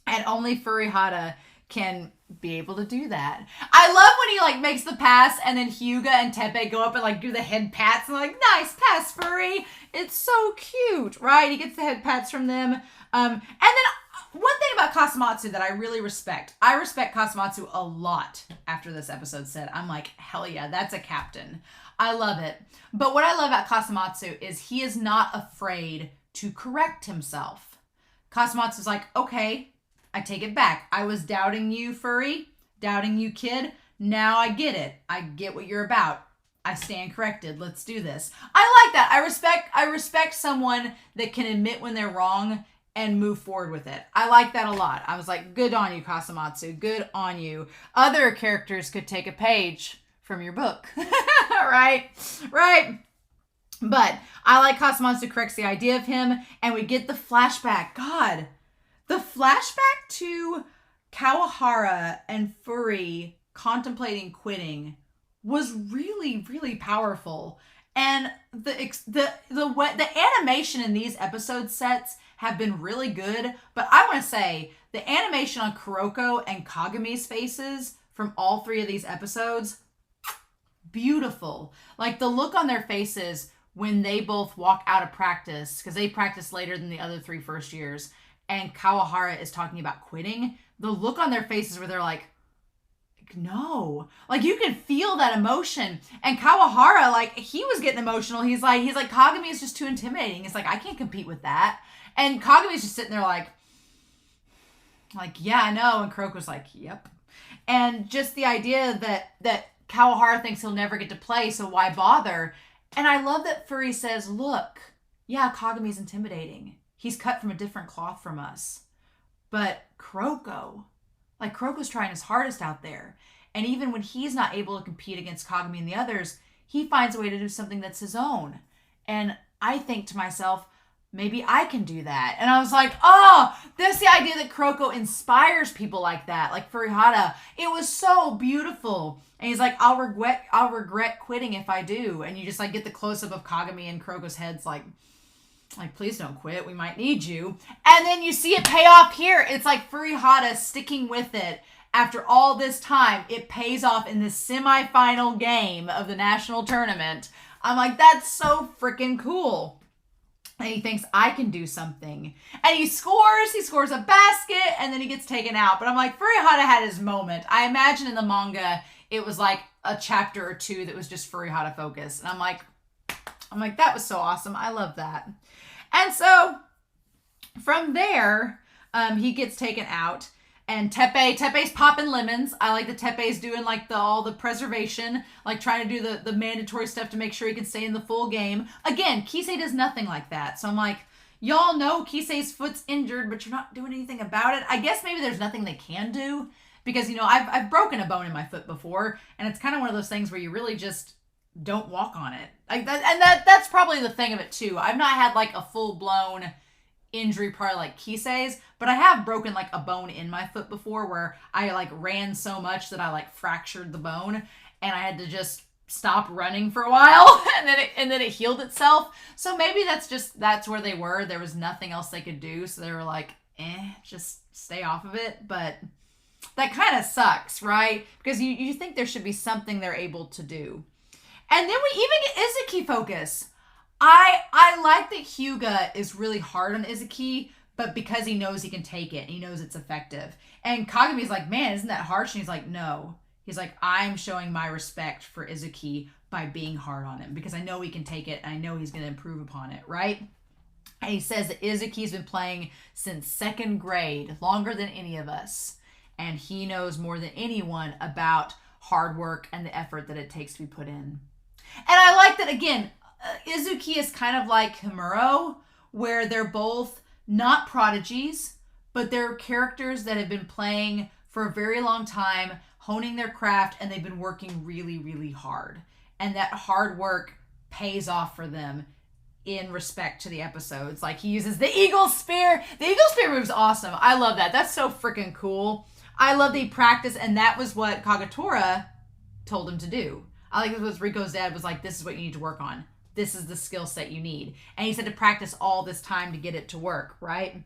And only Furihata can be able to do that. I love when he, like, makes the pass and then Hyuga and Teppei go up and, like, do the head pats and, like, nice pass, Furry. It's so cute, right? He gets the head pats from them. And then one thing about Kasamatsu that I really respect. I respect Kasamatsu a lot after this episode said. I'm like, hell yeah, that's a captain. I love it. But what I love about Kasamatsu is he is not afraid to correct himself. Kasamatsu's like, okay, I take it back. I was doubting you, Furry. Doubting you, kid. Now I get it. I get what you're about. I stand corrected. Let's do this. I like that. I respect someone that can admit when they're wrong and move forward with it. I like that a lot. I was like, good on you, Kasamatsu. Good on you. Other characters could take a page from your book. Right? But I like Kasamatsu corrects the idea of him, and we get the flashback. God. The flashback to Kawahara and Furry contemplating quitting was really, really powerful. And the animation in these episode sets have been really good. But I want to say the animation on Kuroko and Kagami's faces from all three of these episodes, beautiful. Like the look on their faces when they both walk out of practice, because they practice later than the other three first years, and Kawahara is talking about quitting, the look on their faces where they're like, no. Like, you can feel that emotion. And Kawahara, like, he was getting emotional. He's like, Kagami is just too intimidating. It's like, I can't compete with that. And Kagami's just sitting there like, yeah, I know. And Kuroko's like, yep. And just the idea that Kawahara thinks he'll never get to play, so why bother? And I love that Furry says, look, yeah, Kagami's intimidating. He's cut from a different cloth from us. But Kuroko's trying his hardest out there. And even when he's not able to compete against Kagami and the others, he finds a way to do something that's his own. And I think to myself, maybe I can do that. And I was like, oh, that's the idea that Kuroko inspires people like that, like Furihata. It was so beautiful. And he's like, I'll regret quitting if I do. And you just like get the close-up of Kagami and Kuroko's heads like, please don't quit. We might need you. And then you see it pay off here. It's like Furihata sticking with it after all this time. It pays off in this semifinal game of the national tournament. I'm like, that's so freaking cool. And he thinks, I can do something. And he scores a basket, and then he gets taken out. But I'm like, Furihata had his moment. I imagine in the manga, it was like a chapter or two that was just Furihata focused. And I'm like, I'm like, that was so awesome. I love that. And so from there, he gets taken out. And Teppei's popping lemons. I like that Teppei's doing like all the preservation, like trying to do the mandatory stuff to make sure he can stay in the full game. Again, Kise does nothing like that. So I'm like, y'all know Kise's foot's injured, but you're not doing anything about it. I guess maybe there's nothing they can do because, you know, I've broken a bone in my foot before, and it's kind of one of those things where you really just don't walk on it. Like that, and that's probably the thing of it too. I've not had like a full blown injury probably like Kise's, but I have broken like a bone in my foot before where I like ran so much that I like fractured the bone and I had to just stop running for a while and then it healed itself. So maybe that's where they were. There was nothing else they could do. So they were like, just stay off of it. But that kind of sucks, right? Because you think there should be something they're able to do. And then we even get Izuki focus. I like that Hyuga is really hard on Izuki, but because he knows he can take it, he knows it's effective. And Kagami's like, man, isn't that harsh? And he's like, no. He's like, I'm showing my respect for Izuki by being hard on him because I know he can take it and I know he's going to improve upon it, right? And he says that Izuki's been playing since 2nd grade, longer than any of us. And he knows more than anyone about hard work and the effort that it takes to be put in. And I like that, again, Izuki is kind of like Himuro, where they're both not prodigies, but they're characters that have been playing for a very long time, honing their craft, and they've been working really, really hard. And that hard work pays off for them in respect to the episodes. Like, he uses the Eagle Spear. The Eagle Spear move's awesome. I love that. That's so freaking cool. I love that he practiced, and that was what Kagetora told him to do. I like it was Riko's dad was like, this is what you need to work on. This is the skill set you need. And he said to practice all this time to get it to work, right?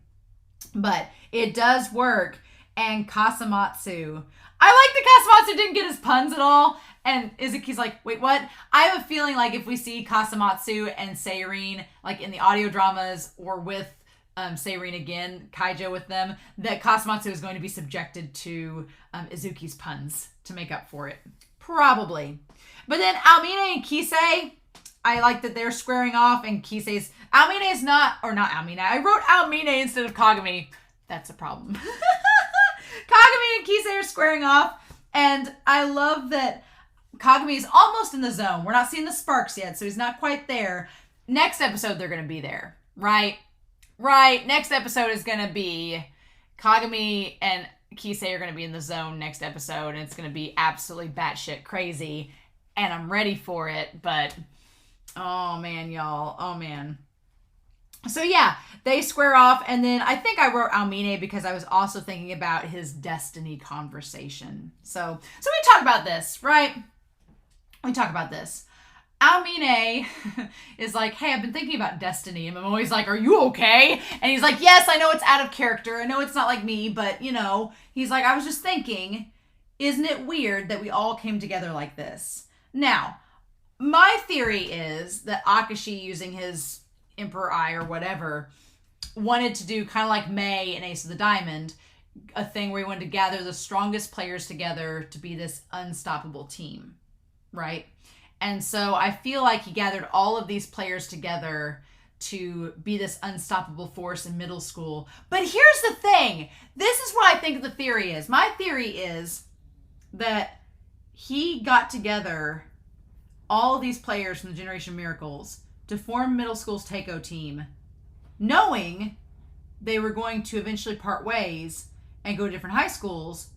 But it does work. And Kasamatsu, I like that Kasamatsu didn't get his puns at all. And Izuki's like, wait, what? I have a feeling like if we see Kasamatsu and Seiren, like in the audio dramas or with Seiren again, Kaijo with them, that Kasamatsu is going to be subjected to Izuki's puns to make up for it. Probably. But then Almine and Kise, I like that they're squaring off, and Kise's... Almine is not... Or not Almine. I wrote Almine instead of Kagami. That's a problem. Kagami and Kise are squaring off, and I love that Kagami is almost in the zone. We're not seeing the sparks yet, so he's not quite there. Next episode, they're going to be there. Right? Right. Next episode is going to be Kagami and Kise are going to be in the zone next episode, and it's going to be absolutely batshit crazy, and I'm ready for it, but... Oh, man, y'all. Oh, man. So, yeah, they square off. And then I think I wrote Almine because I was also thinking about his destiny conversation. So we talk about this, right? We talk about this. Almine is like, hey, I've been thinking about destiny. And I'm always like, are you okay? And he's like, yes, I know it's out of character. I know it's not like me, but, you know, he's like, I was just thinking, isn't it weird that we all came together like this? Now, my theory is that Akashi, using his Emperor Eye or whatever, wanted to do kind of like May and Ace of the Diamond, a thing where he wanted to gather the strongest players together to be this unstoppable team, right? And so I feel like he gathered all of these players together to be this unstoppable force in middle school. But here's the thing. This is what I think the theory is. My theory is that he got together all of these players from the Generation of Miracles to form middle school's Takao team, knowing they were going to eventually part ways and go to different high schools.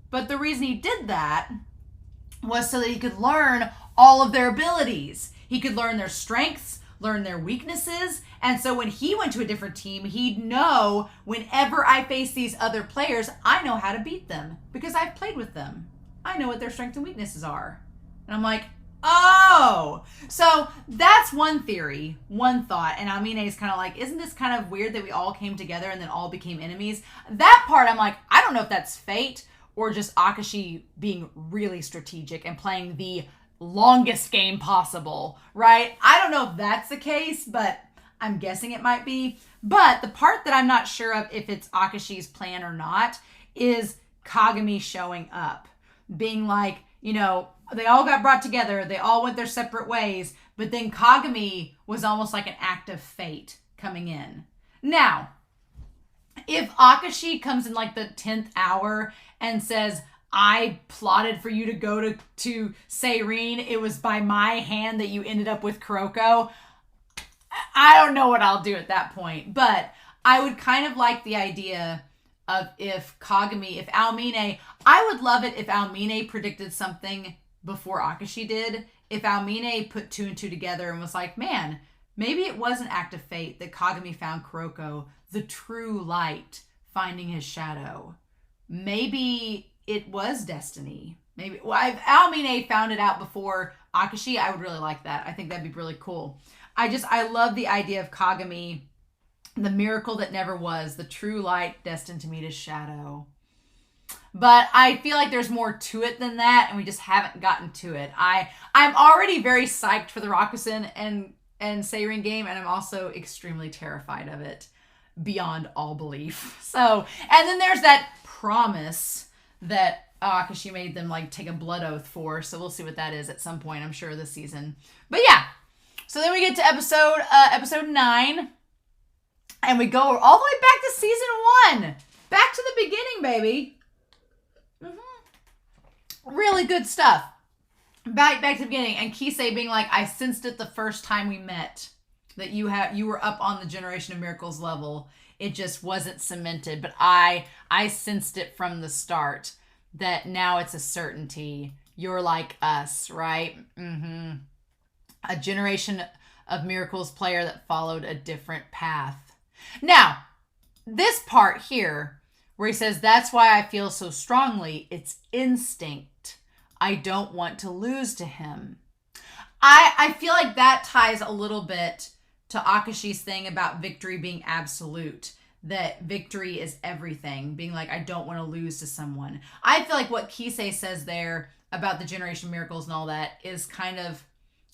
But the reason he did that was so that he could learn all of their abilities. He could learn their strengths, learn their weaknesses. And so when he went to a different team, he'd know whenever I face these other players, I know how to beat them because I've played with them. I know what their strengths and weaknesses are. And I'm like, oh, so that's one theory, one thought. And Almine is kind of like, isn't this kind of weird that we all came together and then all became enemies? That part, I'm like, I don't know if that's fate or just Akashi being really strategic and playing the longest game possible, right? I don't know if that's the case, but I'm guessing it might be. But the part that I'm not sure of if it's Akashi's plan or not is Kagami showing up, being like, you know, they all got brought together. They all went their separate ways, But then Kagami was almost like an act of fate coming in. Now, if Akashi comes in like the 10th hour and says, I plotted for you to go to Seiren, it was by my hand that you ended up with Kuroko, I don't know what I'll do at that point. But I would kind of like the idea of if Aomine, I would love it if Aomine predicted something before Akashi did. If Aomine put 2 and 2 together and was like, man, maybe it was an act of fate that Kagami found Kuroko, the true light, finding his shadow. Maybe it was destiny. Maybe, well, if Aomine found it out before Akashi, I would really like that. I think that'd be really cool. I love the idea of Kagami, the miracle that never was, the true light destined to meet his shadow. But I feel like there's more to it than that, and we just haven't gotten to it. I'm already very psyched for the Rakusen and Seiren game, and I'm also extremely terrified of it beyond all belief. So, and then there's that promise that Akashi made them like take a blood oath for, so we'll see what that is at some point, I'm sure, this season. But yeah, so then we get to episode 9, and we go all the way back to season 1. Back to the beginning, baby. Really good stuff. Back to the beginning, and Kise being like, I sensed it the first time we met, that you were up on the Generation of Miracles level. It just wasn't cemented, but I sensed it from the start, that now it's a certainty. You're like us, right? A Generation of Miracles player that followed a different path. Now, this part here, where he says, that's why I feel so strongly, it's instinct. I don't want to lose to him. I feel like that ties a little bit to Akashi's thing about victory being absolute. That victory is everything. Being like, I don't want to lose to someone. I feel like what Kise says there about the Generation of Miracles and all that is kind of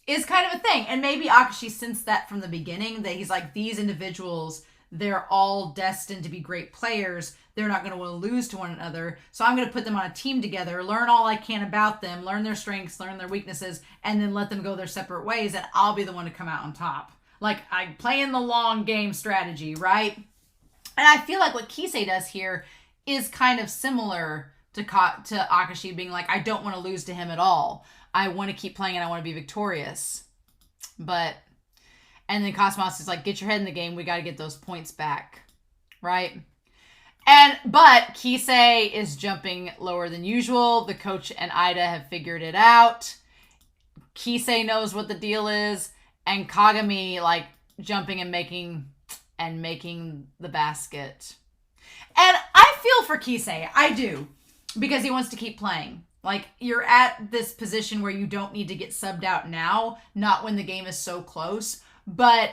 a thing. And maybe Akashi sensed that from the beginning, that he's like, these individuals, they're all destined to be great players. They're not going to want to lose to one another. So I'm going to put them on a team together, learn all I can about them, learn their strengths, learn their weaknesses, and then let them go their separate ways, and I'll be the one to come out on top. Like, I play in the long game strategy, right? And I feel like what Kise does here is kind of similar to Akashi being like, I don't want to lose to him at all. I want to keep playing and I want to be victorious. And then Kasamatsu is like, get your head in the game. We got to get those points back. Right? But Kise is jumping lower than usual. The coach and Ida have figured it out. Kise knows what the deal is. And Kagami, like, jumping and making the basket. And I feel for Kise. I do. Because he wants to keep playing. Like, you're at this position where you don't need to get subbed out now. Not when the game is so close. But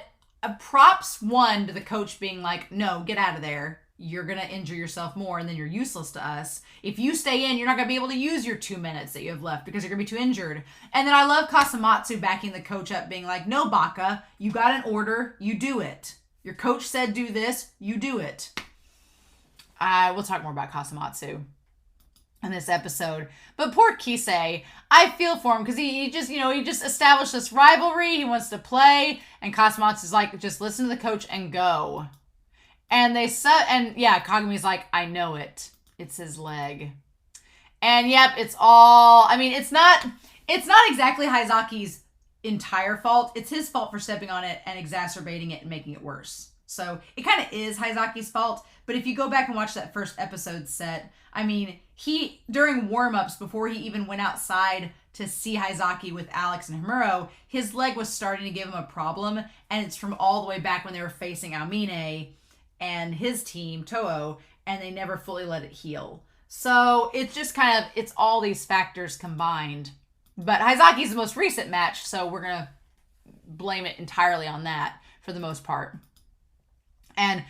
props one to the coach being like, no, get out of there. You're going to injure yourself more and then you're useless to us. If you stay in, you're not going to be able to use your 2 minutes that you have left because you're going to be too injured. And then I love Kasamatsu backing the coach up being like, no, Baka, you got an order. You do it. Your coach said do this. You do it. We'll talk more about Kasamatsu in this episode. But poor Kise, I feel for him because he just established this rivalry. He wants to play. And Kasamatsu's like, just listen to the coach and go. And Kagami's like, I know it. It's his leg. And yep, it's all, I mean, it's not exactly Heizaki's entire fault. It's his fault for stepping on it and exacerbating it and making it worse. So it kind of is Heizaki's fault. But if you go back and watch that first episode set, I mean, during warm-ups, before he even went outside to see Heizaki with Alex and Himuro, his leg was starting to give him a problem. And it's from all the way back when they were facing Aomine and his team, Toho, and they never fully let it heal. So it's just it's all these factors combined. But Heizaki's the most recent match, so we're going to blame it entirely on that for the most part. And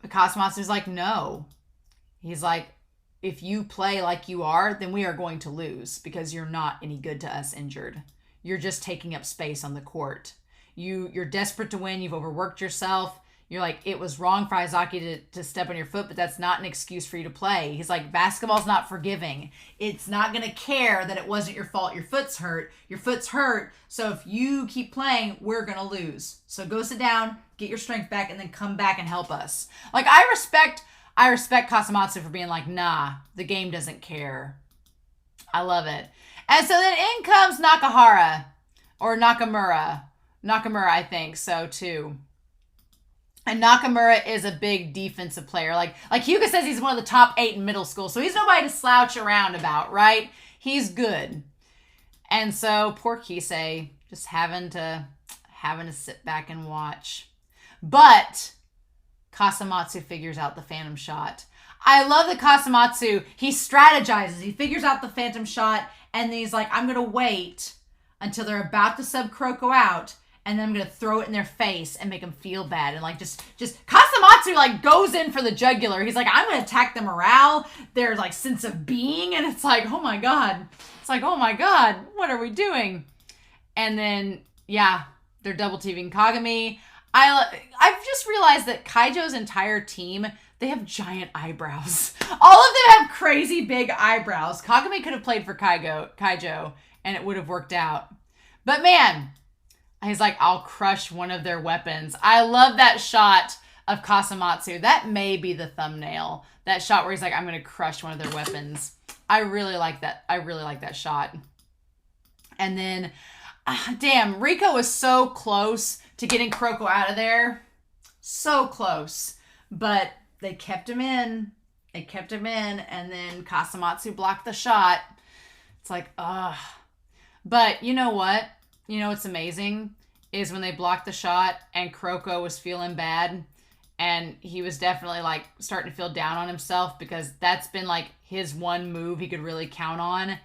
Kasamatsu's like, no. He's like, if you play like you are, then we are going to lose because you're not any good to us injured. You're just taking up space on the court. You're desperate to win. You've overworked yourself. You're like, it was wrong for Izaki to step on your foot, but that's not an excuse for you to play. He's like, basketball's not forgiving. It's not going to care that it wasn't your fault. Your foot's hurt. Your foot's hurt. So if you keep playing, we're going to lose. So go sit down, get your strength back, and then come back and help us. Like, I respect Kasamatsu for being like, nah, the game doesn't care. I love it. And so then in comes Nakahara, or Nakamura. Nakamura, I think so too. And Nakamura is a big defensive player. Like Hyuga says, he's one of the top 8 in middle school. So he's nobody to slouch around about, right? He's good. And so poor Kise just having to sit back and watch. But Kasamatsu figures out the phantom shot. I love that Kasamatsu, he strategizes. He figures out the phantom shot, and then he's like, I'm going to wait until they're about to sub Kuroko out, and then I'm going to throw it in their face and make them feel bad. And like, just Kasamatsu like goes in for the jugular. He's like, I'm going to attack their morale, their like sense of being. And it's like, oh my God. It's like, oh my God, what are we doing? And then, yeah, they're double teaming Kagami. I've just realized that Kaijo's entire team, they have giant eyebrows. All of them have crazy big eyebrows. Kagami could have played for Kaijo, and it would have worked out. But man, he's like, I'll crush one of their weapons. I love that shot of Kasamatsu. That may be the thumbnail. That shot where he's like, I'm going to crush one of their weapons. I really like that. I really like that shot. And then, damn, Riko was so close to getting Kuroko out of there. So close. But they kept him in. They kept him in. And then Kasamatsu blocked the shot. It's like, ugh. But you know what? You know what's amazing? Is when they blocked the shot and Kuroko was feeling bad. And he was definitely like starting to feel down on himself because that's been like his one move he could really count on.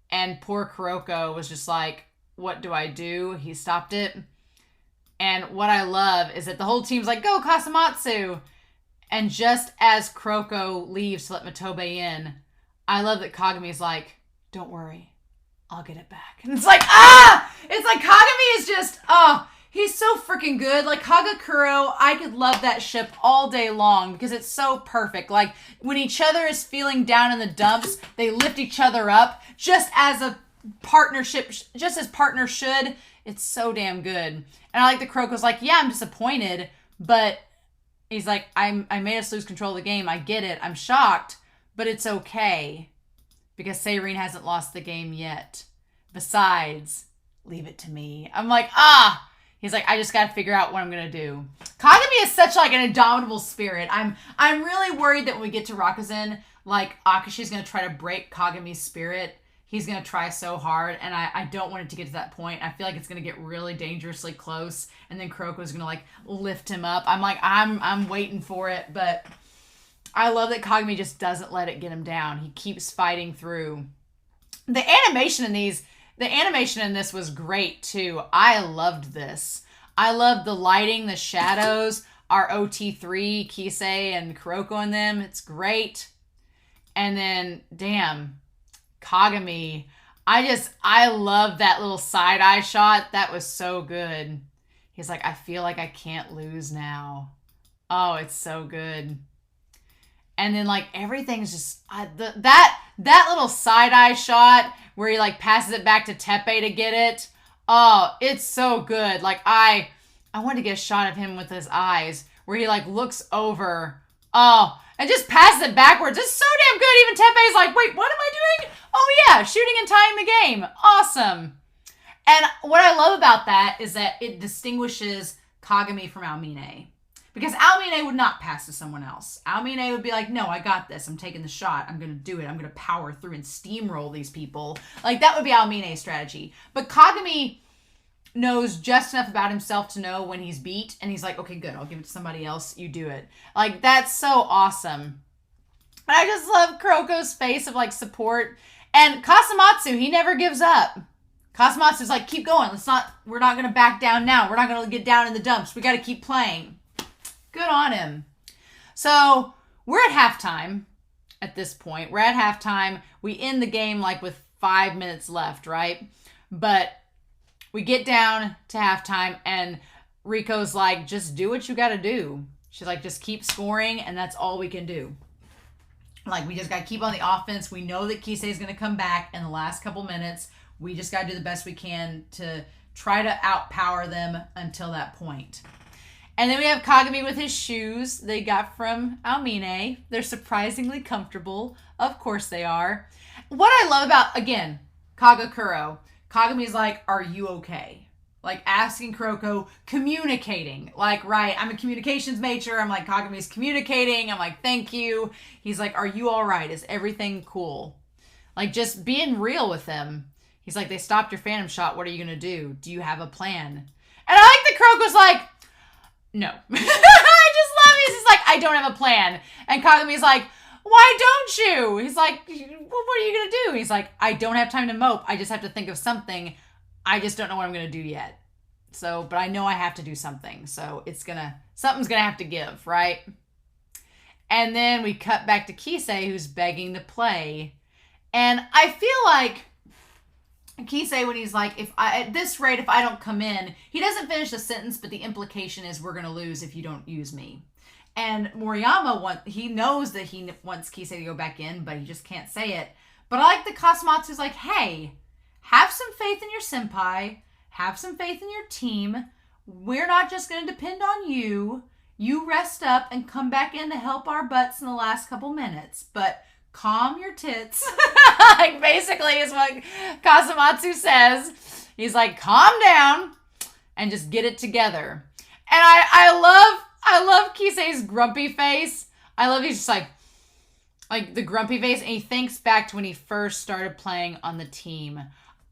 And poor Kuroko was just like, what do I do? He stopped it. And what I love is that the whole team's like, go Kasamatsu. And just as Kuroko leaves to let Matobe in, I love that Kagami's like, don't worry, I'll get it back. And it's like, it's like Kagami is just, he's so freaking good. Like Kagakuro, I could love that ship all day long because it's so perfect. Like when each other is feeling down in the dumps, they lift each other up just as a partnership, just as partners should. It's so damn good. And I like that Kuroko's like, yeah, I'm disappointed, but he's like, I made us lose control of the game. I get it. I'm shocked, but it's okay because Seiren hasn't lost the game yet. Besides, leave it to me. I'm like, He's like, I just got to figure out what I'm going to do. Kagami is such like an indomitable spirit. I'm really worried that when we get to Rakuzen, like Akashi's going to try to break Kagami's spirit. He's going to try so hard, and I don't want it to get to that point. I feel like it's going to get really dangerously close, and then Kuroko's going to, like, lift him up. I'm like, I'm waiting for it, but I love that Kagami just doesn't let it get him down. He keeps fighting through. The animation in this was great, too. I loved this. I loved the lighting, the shadows, our OT3, Kise, and Kuroko in them. It's great. And then, damn, Kagami, I love that little side eye shot. That was so good. He's like, I feel like I can't lose now. Oh, it's so good. And then like everything's just that little side eye shot where he like passes it back to Teppei to get it. Oh, it's so good. Like I want to get a shot of him with his eyes where he like looks over. Oh, and just passes it backwards. It's so damn good. Even Teppei's like, wait, what am I doing? Oh yeah, shooting and tying the game. Awesome. And what I love about that is that it distinguishes Kagami from Aomine. Because Aomine would not pass to someone else. Aomine would be like, no, I got this. I'm taking the shot. I'm going to do it. I'm going to power through and steamroll these people. Like, that would be Aomine's strategy. But Kagami knows just enough about himself to know when he's beat. And he's like, okay, good. I'll give it to somebody else. You do it. Like, that's so awesome. And I just love Kuroko's face of, like, support. And Kasamatsu, he never gives up. Kasamatsu's like, keep going. We're not going to back down now. We're not going to get down in the dumps. We got to keep playing. Good on him. So we're at halftime at this point. We're at halftime. We end the game like with 5 minutes left, right? But we get down to halftime and Riko's like, just do what you got to do. She's like, just keep scoring, and that's all we can do. Like, we just got to keep on the offense. We know that Kise is going to come back in the last couple minutes. We just got to do the best we can to try to outpower them until that point. And then we have Kagami with his shoes they got from Almine. They're surprisingly comfortable. Of course they are. What I love about, again, Kagakuro, Kagami's like, are you okay? Like, asking Kuroko, communicating. Like, right, I'm a communications major. I'm like, Kagami's communicating. I'm like, thank you. He's like, are you all right? Is everything cool? Like, just being real with them. He's like, they stopped your phantom shot. What are you going to do? Do you have a plan? And I like that Kuroko's like, no. I just love it. He's just like, I don't have a plan. And Kagami's like, why don't you? He's like, well, what are you going to do? He's like, I don't have time to mope. I just have to think of something. I just don't know what I'm going to do yet. So, but I know I have to do something. So something's going to have to give, right? And then we cut back to Kise, who's begging to play. And I feel like Kise, when he's like, at this rate, if I don't come in, he doesn't finish the sentence, but the implication is we're going to lose if you don't use me. And Moriyama, he knows that he wants Kise to go back in, but he just can't say it. But I like that Kasamatsu's like, hey, have some faith in your senpai. Have some faith in your team. We're not just going to depend on you. You rest up and come back in to help our butts in the last couple minutes. But calm your tits. Like, basically is what Kasamatsu says. He's like, calm down and just get it together. And I love Kise's grumpy face. I love he's just like the grumpy face. And he thinks back to when he first started playing on the team.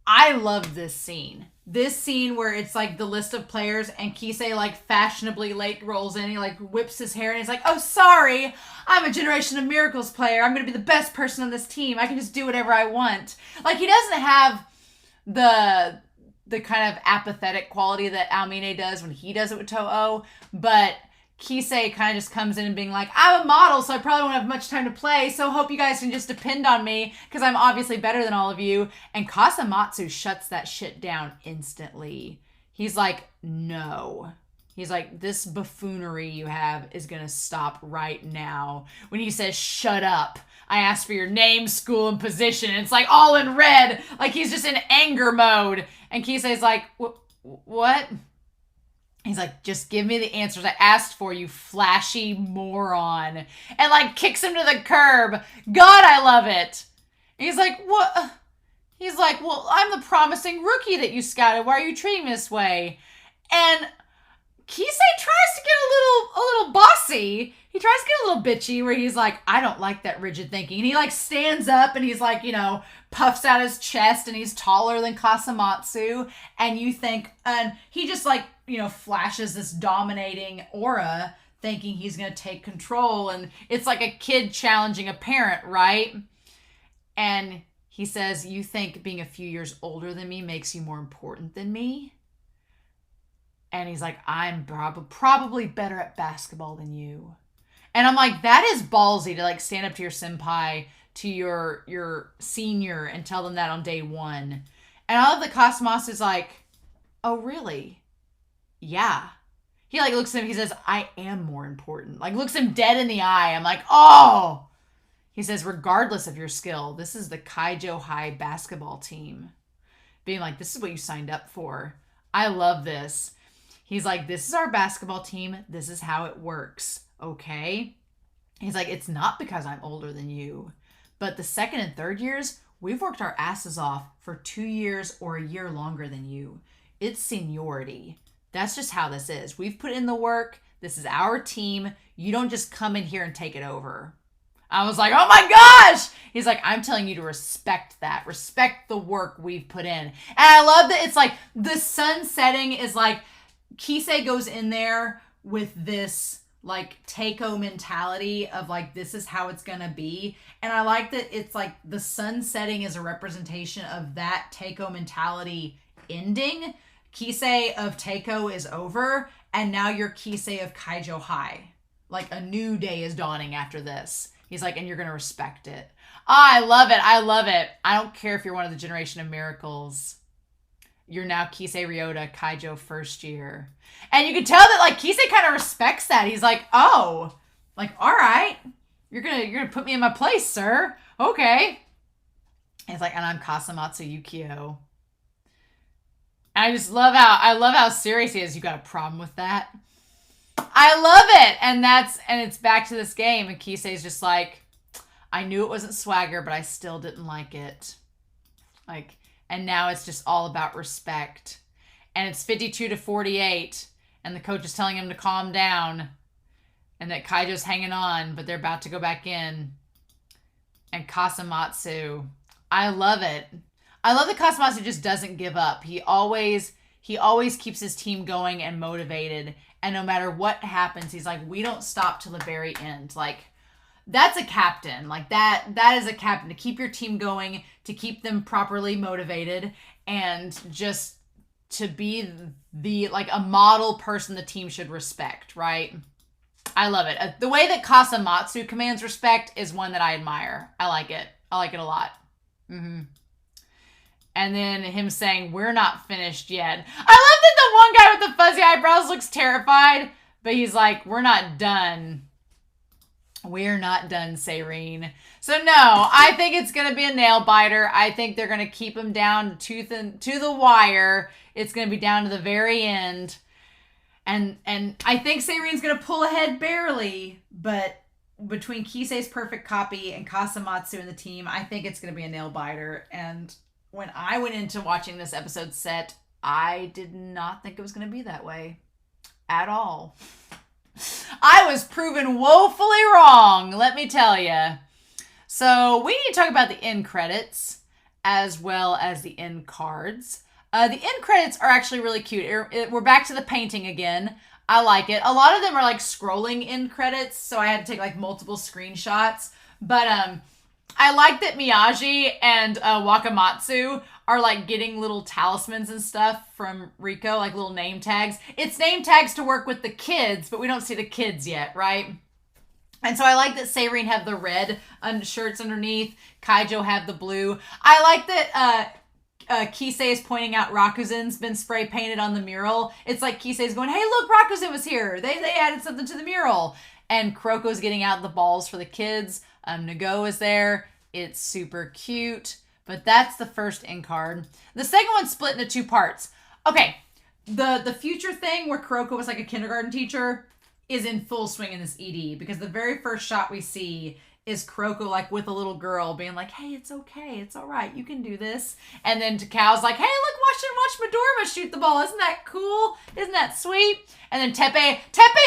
I love this scene. This scene where it's like the list of players and Kise like fashionably late rolls in. He like whips his hair and he's like, oh, sorry. I'm a Generation of Miracles player. I'm going to be the best person on this team. I can just do whatever I want. Like, he doesn't have the kind of apathetic quality that Almine does when he does it with To'o. But Kise kind of just comes in and being like, I'm a model, so I probably won't have much time to play, so hope you guys can just depend on me, because I'm obviously better than all of you. And Kasamatsu shuts that shit down instantly. He's like, no. He's like, this buffoonery you have is going to stop right now. When he says, shut up, I asked for your name, school, and position, and it's like all in red, like he's just in anger mode. And Kise's like, what? He's like, just give me the answers I asked for, you flashy moron. And like kicks him to the curb. God, I love it. And he's like, what? He's like, well, I'm the promising rookie that you scouted. Why are you treating me this way? And Kise tries to get a little bossy. He tries to get a little bitchy where he's like, I don't like that rigid thinking. And he like stands up and he's like, puffs out his chest and he's taller than Kasamatsu. And you think, and he just like, flashes this dominating aura thinking he's going to take control. And it's like a kid challenging a parent, right? And he says, you think being a few years older than me makes you more important than me? And he's like, I'm probably better at basketball than you. And I'm like, that is ballsy to like stand up to your senpai, to your senior and tell them that on day one. And I love that Kasamatsu's like, oh, really? Yeah. He like looks at him, he says, I am more important. Like looks him dead in the eye. I'm like, oh! He says, regardless of your skill, this is the Kaijo High basketball team. Being like, this is what you signed up for. I love this. He's like, this is our basketball team. This is how it works. Okay? He's like, it's not because I'm older than you. But the second and third years, we've worked our asses off for 2 years or a year longer than you. It's seniority. That's just how this is. We've put in the work. This is our team. You don't just come in here and take it over. I was like, oh my gosh! He's like, I'm telling you to respect that. Respect the work we've put in. And I love that it's like, the sun setting is like, Kise goes in there with this like Takao mentality of like, this is how it's gonna be. And I like that it's like the sun setting is a representation of that Takao mentality ending. Kise of Takao is over, and now you're Kise of Kaijo High. Like a new day is dawning after this. He's like, and you're gonna respect it. Oh, I love it. I love it. I don't care if you're one of the Generation of Miracles. you're now Kise Ryota, Kaijo first year. And you can tell that like Kise kind of respects that. He's like, oh, like, all right, you're gonna put me in my place, sir. Okay. And it's like, and I'm Kasamatsu Yukio. And I just love how serious he is. You got a problem with that? I love it. And it's back to this game. And Kise's just like, I knew it wasn't swagger, but I still didn't like it. Like, and now it's just all about respect. And it's 52-48. And the coach is telling him to calm down. And that Kaijo's hanging on, but they're about to go back in. And Kasamatsu, I love it. I love that Kasamatsu just doesn't give up. He always keeps his team going and motivated. And no matter what happens, he's like, we don't stop till the very end. Like, that's a captain. Like, that is a captain. To keep your team going, to keep them properly motivated, and just to be the, like, a model person the team should respect, right? I love it. The way that Kasamatsu commands respect is one that I admire. I like it. I like it a lot. Mm-hmm. And then him saying, we're not finished yet. I love that the one guy with the fuzzy eyebrows looks terrified, but he's like, we're not done. We're not done, Seiren. So no, I think it's going to be a nail biter. I think they're going to keep him down to the wire. It's going to be down to the very end. And I think Seiren's going to pull ahead barely, but between Kise's perfect copy and Kasamatsu and the team, I think it's going to be a nail biter. And when I went into watching this episode set, I did not think it was going to be that way at all. I was proven woefully wrong, let me tell you. So we need to talk about the end credits as well as the end cards. The end credits are actually really cute. We're back to the painting again. I like it. A lot of them are like scrolling end credits, so I had to take like multiple screenshots. But I like that Miyagi and Wakamatsu are like getting little talismans and stuff from Riko, like little name tags. It's name tags to work with the kids, but we don't see the kids yet, right? And so I like that Seiren have the red shirts underneath. Kaijo have the blue. I like that Kise is pointing out Rakuzen's been spray painted on the mural. It's like Kise's going, hey, look, Rakuzen was here. They added something to the mural. And Kuroko's getting out the balls for the kids. Nago is there. It's super cute. But that's the first end card. The second one's split into two parts. Okay, the future thing where Kuroko was like a kindergarten teacher is in full swing in this ED, because the very first shot we see is Kuroko like with a little girl being like, hey, it's okay, it's all right, you can do this. And then Takao's like, hey, look, watch Midorima shoot the ball. Isn't that cool? Isn't that sweet? And then Teppei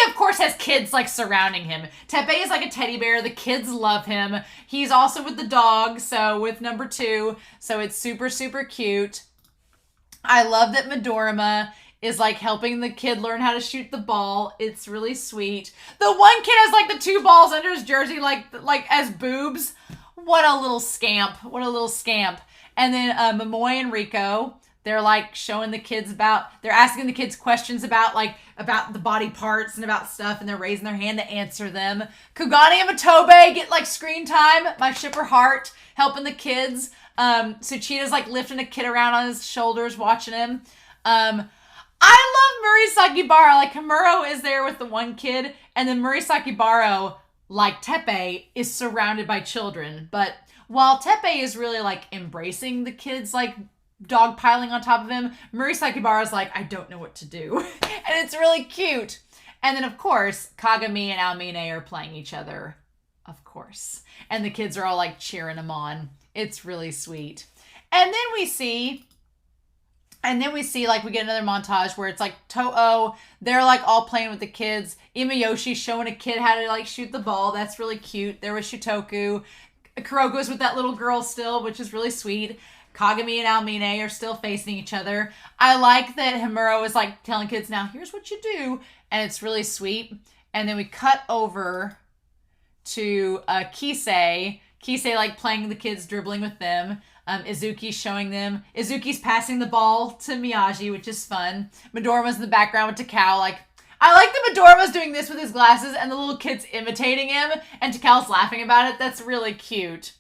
of course has kids like surrounding him. Teppei is like a teddy bear. The kids love him. He's also with the dog, so with number 2. So it's super, super cute. I love that Midorima is like helping the kid learn how to shoot the ball. It's really sweet. The one kid has like the 2 balls under his jersey like as boobs. What a little scamp. What a little scamp. And then Momoy and Riko, they're like showing the kids they're asking the kids questions about the body parts and about stuff, and they're raising their hand to answer them. Kugane and Matobe get like screen time. My shipper heart helping the kids. Tsuchida's like lifting a kid around on his shoulders, watching him. I love Murray Sakibara. Like, Hamuro is there with the one kid, and then Murray Sakibara, like Teppei, is surrounded by children. But while Teppei is really, like, embracing the kids, like, dog piling on top of him, Murray Sakibara's like, I don't know what to do. And it's really cute. And then, of course, Kagami and Almine are playing each other. Of course. And the kids are all, like, cheering them on. It's really sweet. And then we see, like, we get another montage where it's, like, Toho, they're, like, all playing with the kids. Imayoshi's showing a kid how to, like, shoot the ball. That's really cute. There was Shutoku. Kuroko's with that little girl still, which is really sweet. Kagami and Almine are still facing each other. I like that Hamuro is, like, telling kids, now, here's what you do. And it's really sweet. And then we cut over to Kise. Kise, like, playing the kids, dribbling with them. Izuki's showing them. Izuki's passing the ball to Miyagi, which is fun. Midorima's in the background with Takao. Like, I like that Midorima's doing this with his glasses and the little kid's imitating him, and Takao's laughing about it. That's really cute.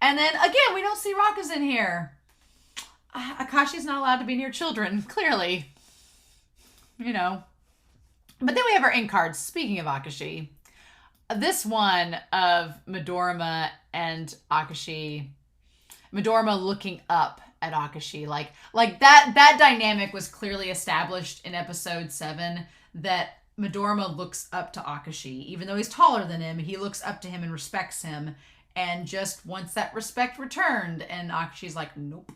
And then, again, we don't see Rakuzen here. Akashi's not allowed to be near children, clearly. You know. But then we have our end cards. Speaking of Akashi, this one of Midorima and Akashi, Midorima looking up at Akashi, like that dynamic was clearly established in episode 7, that Midorima looks up to Akashi. Even though he's taller than him, he looks up to him and respects him and just wants that respect returned. And Akashi's like, nope.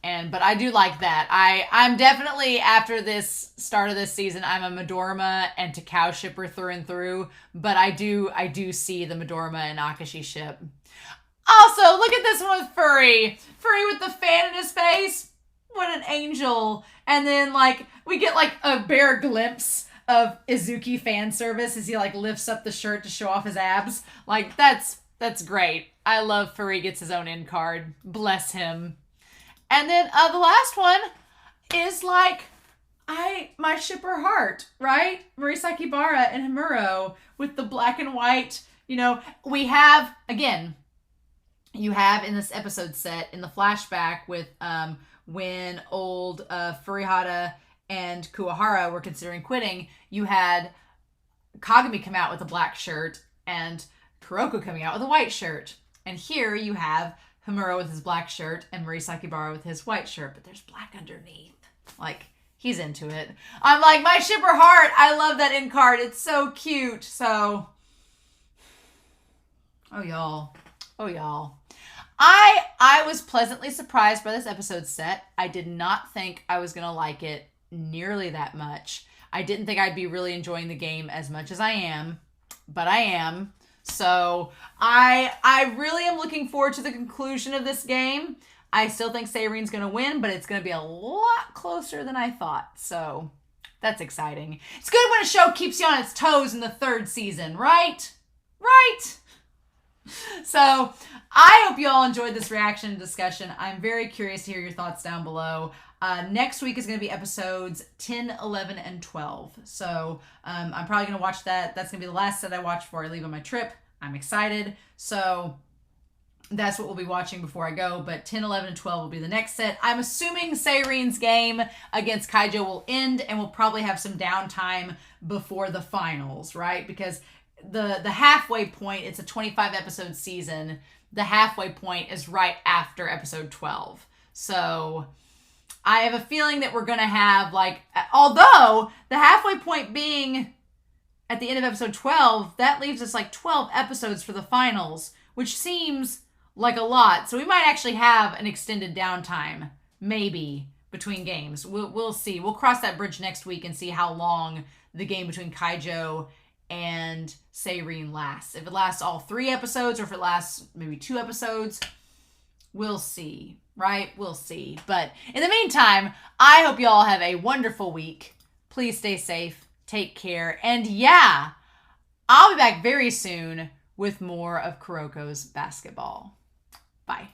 But I do like that. I'm definitely, after this start of this season, I'm a Midorima and Takao shipper through and through. But I do see the Midorima and Akashi ship. Also, look at this one with Furi. Furi with the fan in his face. What an angel. And then, like, we get, like, a bare glimpse of Izuki fan service as he, like, lifts up the shirt to show off his abs. Like, that's great. I love Furi gets his own end card. Bless him. And then the last one is, like, my shipper heart, right? Murasaki and Himuro with the black and white. You know, we have, again, you have in this episode set, in the flashback with when old Furihata and Kuwahara were considering quitting, you had Kagami come out with a black shirt and Kuroko coming out with a white shirt. And here you have Himuro with his black shirt and Murasaki with his white shirt, but there's black underneath. Like, he's into it. I'm like, my shipper heart. I love that end card. It's so cute. So, oh y'all. I was pleasantly surprised by this episode set. I did not think I was gonna like it nearly that much. I didn't think I'd be really enjoying the game as much as I am, but I am. So I really am looking forward to the conclusion of this game. I still think Seiren's going to win, but it's going to be a lot closer than I thought. So that's exciting. It's good when a show keeps you on its toes in the 3rd season, right? Right? So I hope you all enjoyed this reaction and discussion. I'm very curious to hear your thoughts down below. Next week is going to be episodes 10, 11, and 12. So I'm probably going to watch that. That's going to be the last set I watch before I leave on my trip. I'm excited. So that's what we'll be watching before I go. But 10, 11, and 12 will be the next set. I'm assuming Seiren's game against Kaijo will end and we'll probably have some downtime before the finals, right? Because the halfway point, it's a 25 episode season. The halfway point is right after episode 12. So I have a feeling that we're going to have, like, although the halfway point being at the end of episode 12, that leaves us like 12 episodes for the finals, which seems like a lot. So we might actually have an extended downtime, maybe, between games. We'll see. We'll cross that bridge next week and see how long the game between Kaijo and Seiren lasts. If it lasts all 3 episodes or if it lasts maybe 2 episodes, we'll see, right? We'll see. But in the meantime, I hope you all have a wonderful week. Please stay safe. Take care. And yeah, I'll be back very soon with more of Kuroko's basketball. Bye.